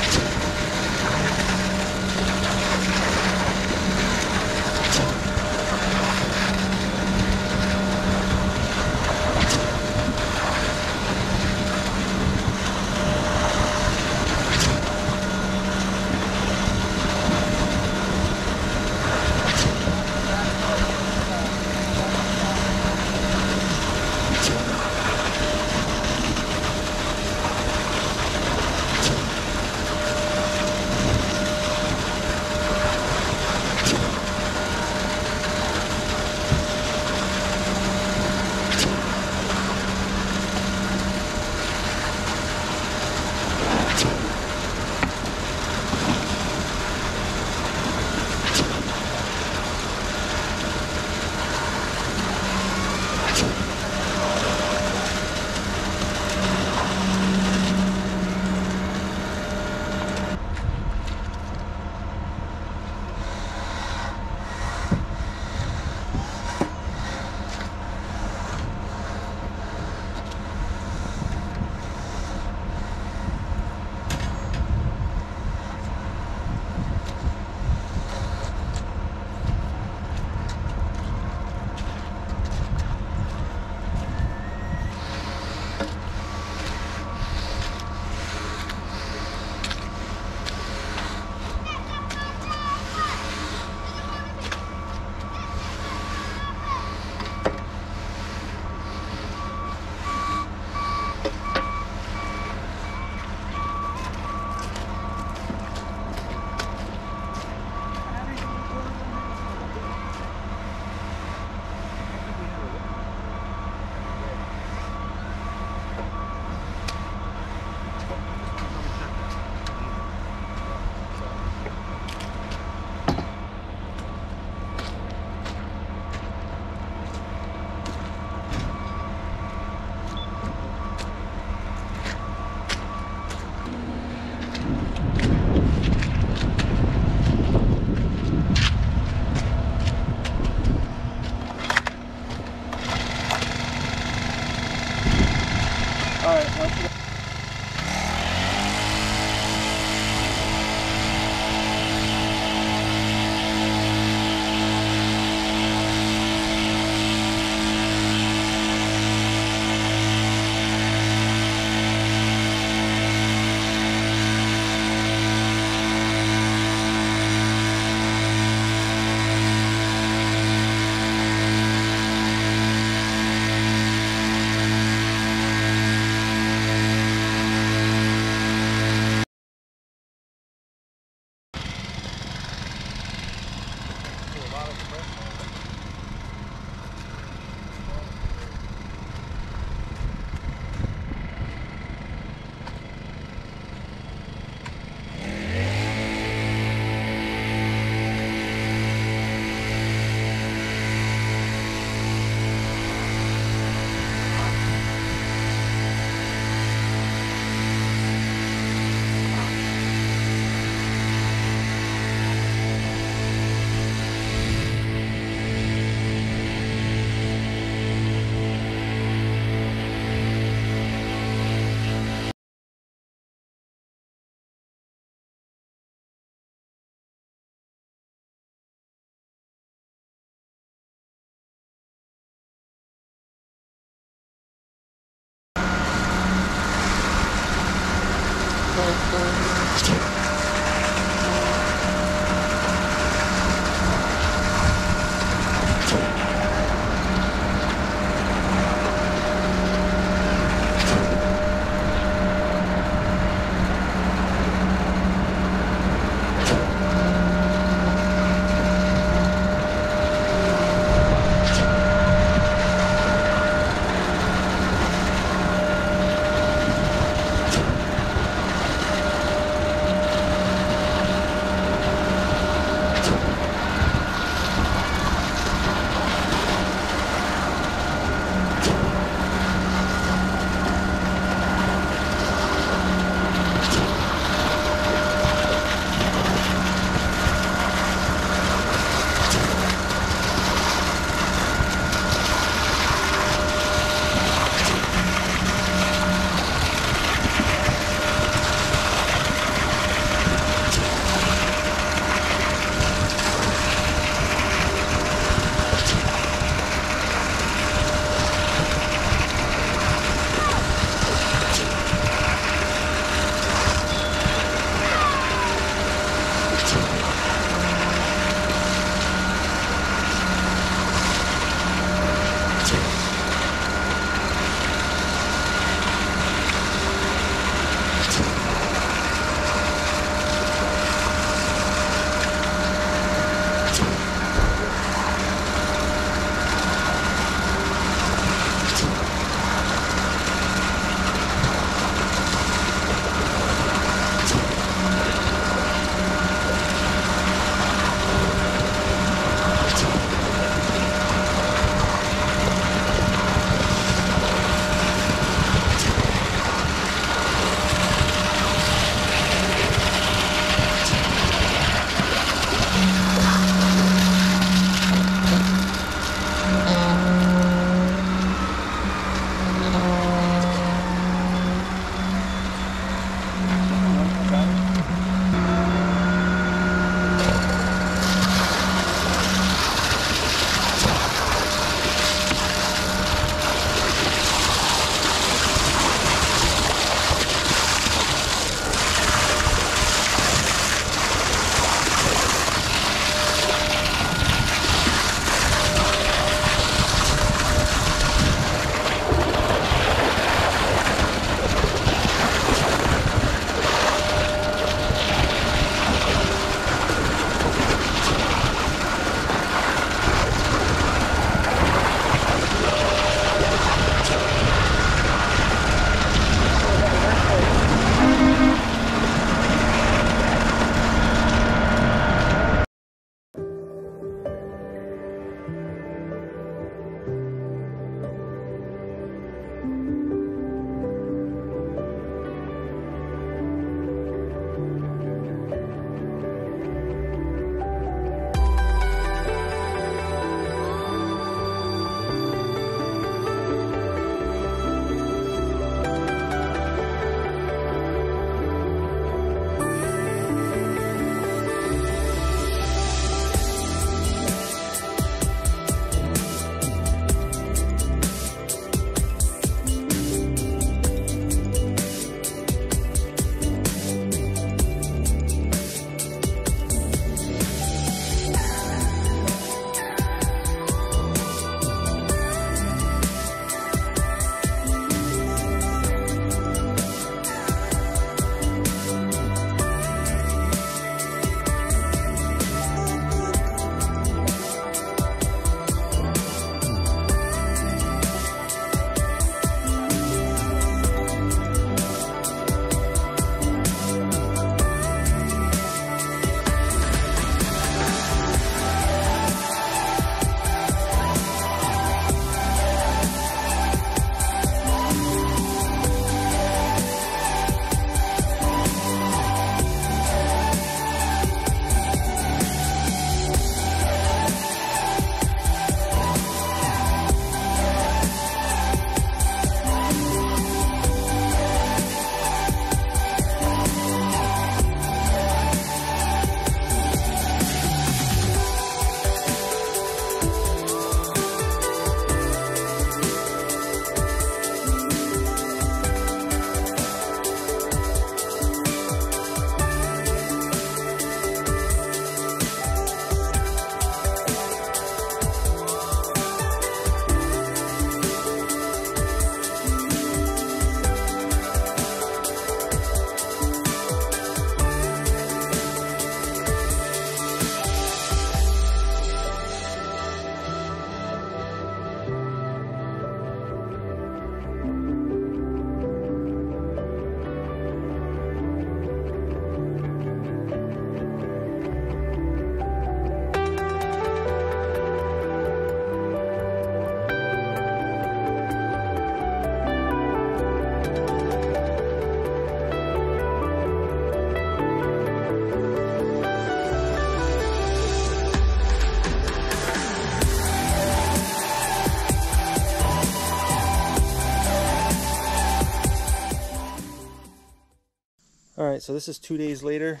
Alright, so this is 2 days later.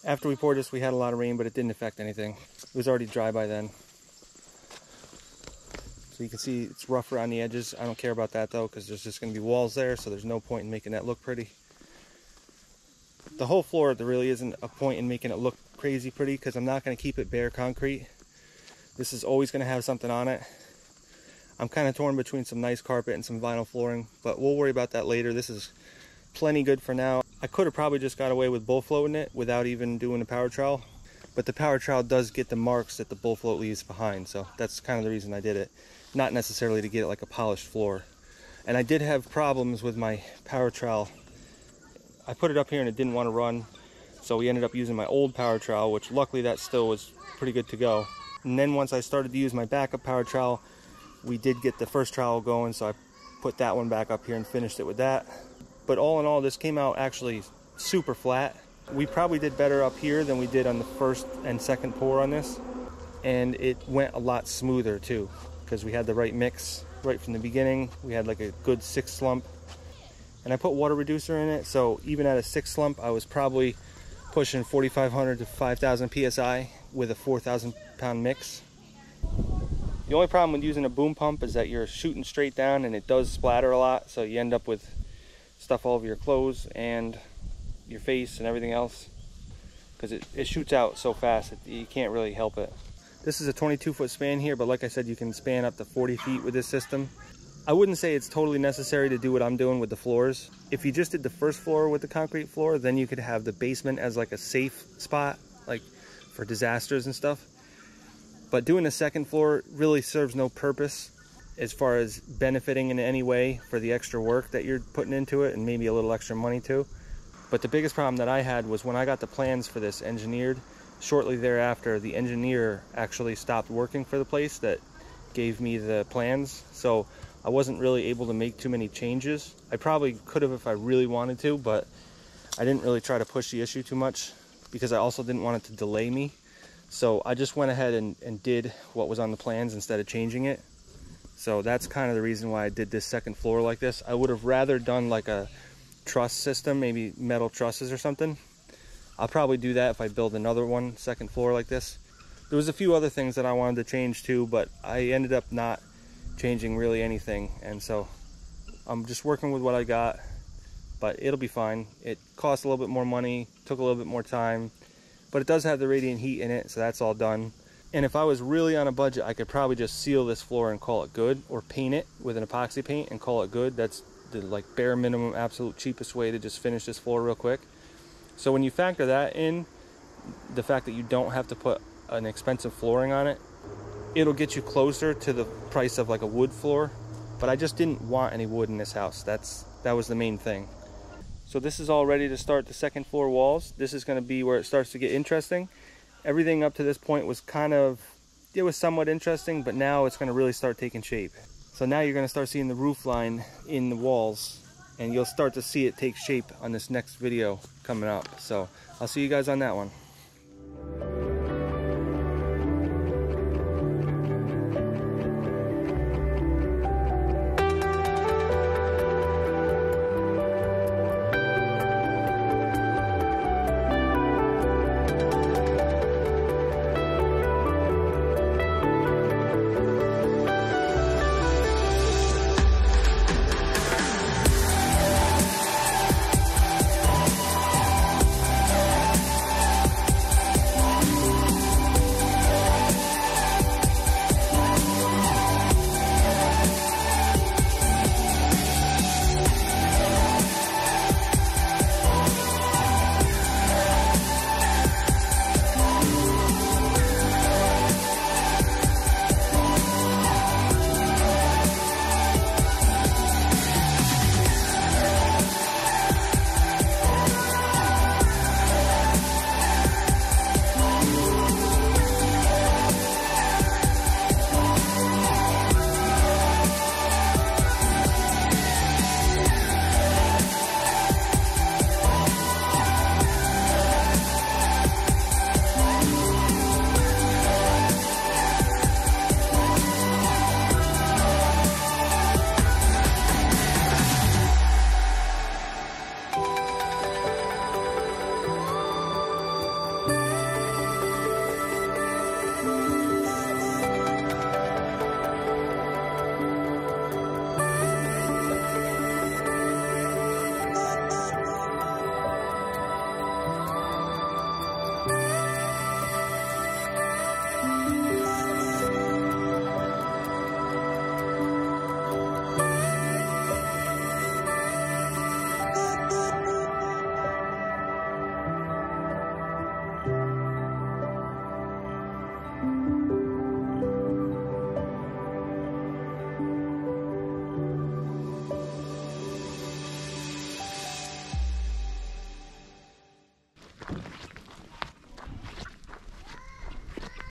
After we poured this, we had a lot of rain, but it didn't affect anything. It was already dry by then. So you can see it's rough around the edges. I don't care about that though, because there's just going to be walls there, so there's no point in making that look pretty. The whole floor, there really isn't a point in making it look crazy pretty, because I'm not going to keep it bare concrete. This is always going to have something on it. I'm kind of torn between some nice carpet and some vinyl flooring, but we'll worry about that later. This is plenty good for now. I could have probably just got away with bull floating it without even doing a power trowel, but the power trowel does get the marks that the bull float leaves behind, so that's kind of the reason I did it. Not necessarily to get it like a polished floor. And I did have problems with my power trowel. I put it up here and it didn't want to run, so we ended up using my old power trowel, which luckily that still was pretty good to go. And then once I started to use my backup power trowel, we did get the first trowel going, so I put that one back up here and finished it with that. But all in all, this came out actually super flat. We probably did better up here than we did on the first and second pour on this. And it went a lot smoother too, because we had the right mix right from the beginning. We had like a good 6 slump. And I put water reducer in it, so even at a 6 slump, I was probably pushing 4,500 to 5,000 PSI with a 4,000 pound mix. The only problem with using a boom pump is that you're shooting straight down and it does splatter a lot, so you end up with stuff all over your clothes and your face and everything else, because it shoots out so fast that you can't really help it. This is a 22-foot span here, but like I said, you can span up to 40 feet with this system. I wouldn't say it's totally necessary to do what I'm doing with the floors. If you just did the first floor with the concrete floor, then you could have the basement as like a safe spot, like for disasters and stuff. But doing the second floor really serves no purpose as far as benefiting in any way for the extra work that you're putting into it, and maybe a little extra money too. But the biggest problem that I had was when I got the plans for this engineered, shortly thereafter the engineer actually stopped working for the place that gave me the plans, so I wasn't really able to make too many changes. I probably could have if I really wanted to, but I didn't really try to push the issue too much because I also didn't want it to delay me. So I just went ahead and did what was on the plans instead of changing it. So that's kind of the reason why I did this second floor like this. I would have rather done like a truss system, maybe metal trusses or something. I'll probably do that if I build another one, second floor like this. There was a few other things that I wanted to change too, but I ended up not changing really anything. And so I'm just working with what I got, but it'll be fine. It cost a little bit more money, took a little bit more time, but it does have the radiant heat in it, so that's all done. And if I was really on a budget, I could probably just seal this floor and call it good, or paint it with an epoxy paint and call it good. That's the like bare minimum, absolute cheapest way to just finish this floor real quick. So when you factor that in, the fact that you don't have to put an expensive flooring on it, it'll get you closer to the price of like a wood floor. But I just didn't want any wood in this house. That was the main thing. So this is all ready to start the second floor walls. This is going to be where it starts to get interesting. Everything up to this point was it was somewhat interesting, but now it's going to really start taking shape. So now you're going to start seeing the roof line in the walls, and you'll start to see it take shape on this next video coming up. So I'll see you guys on that one.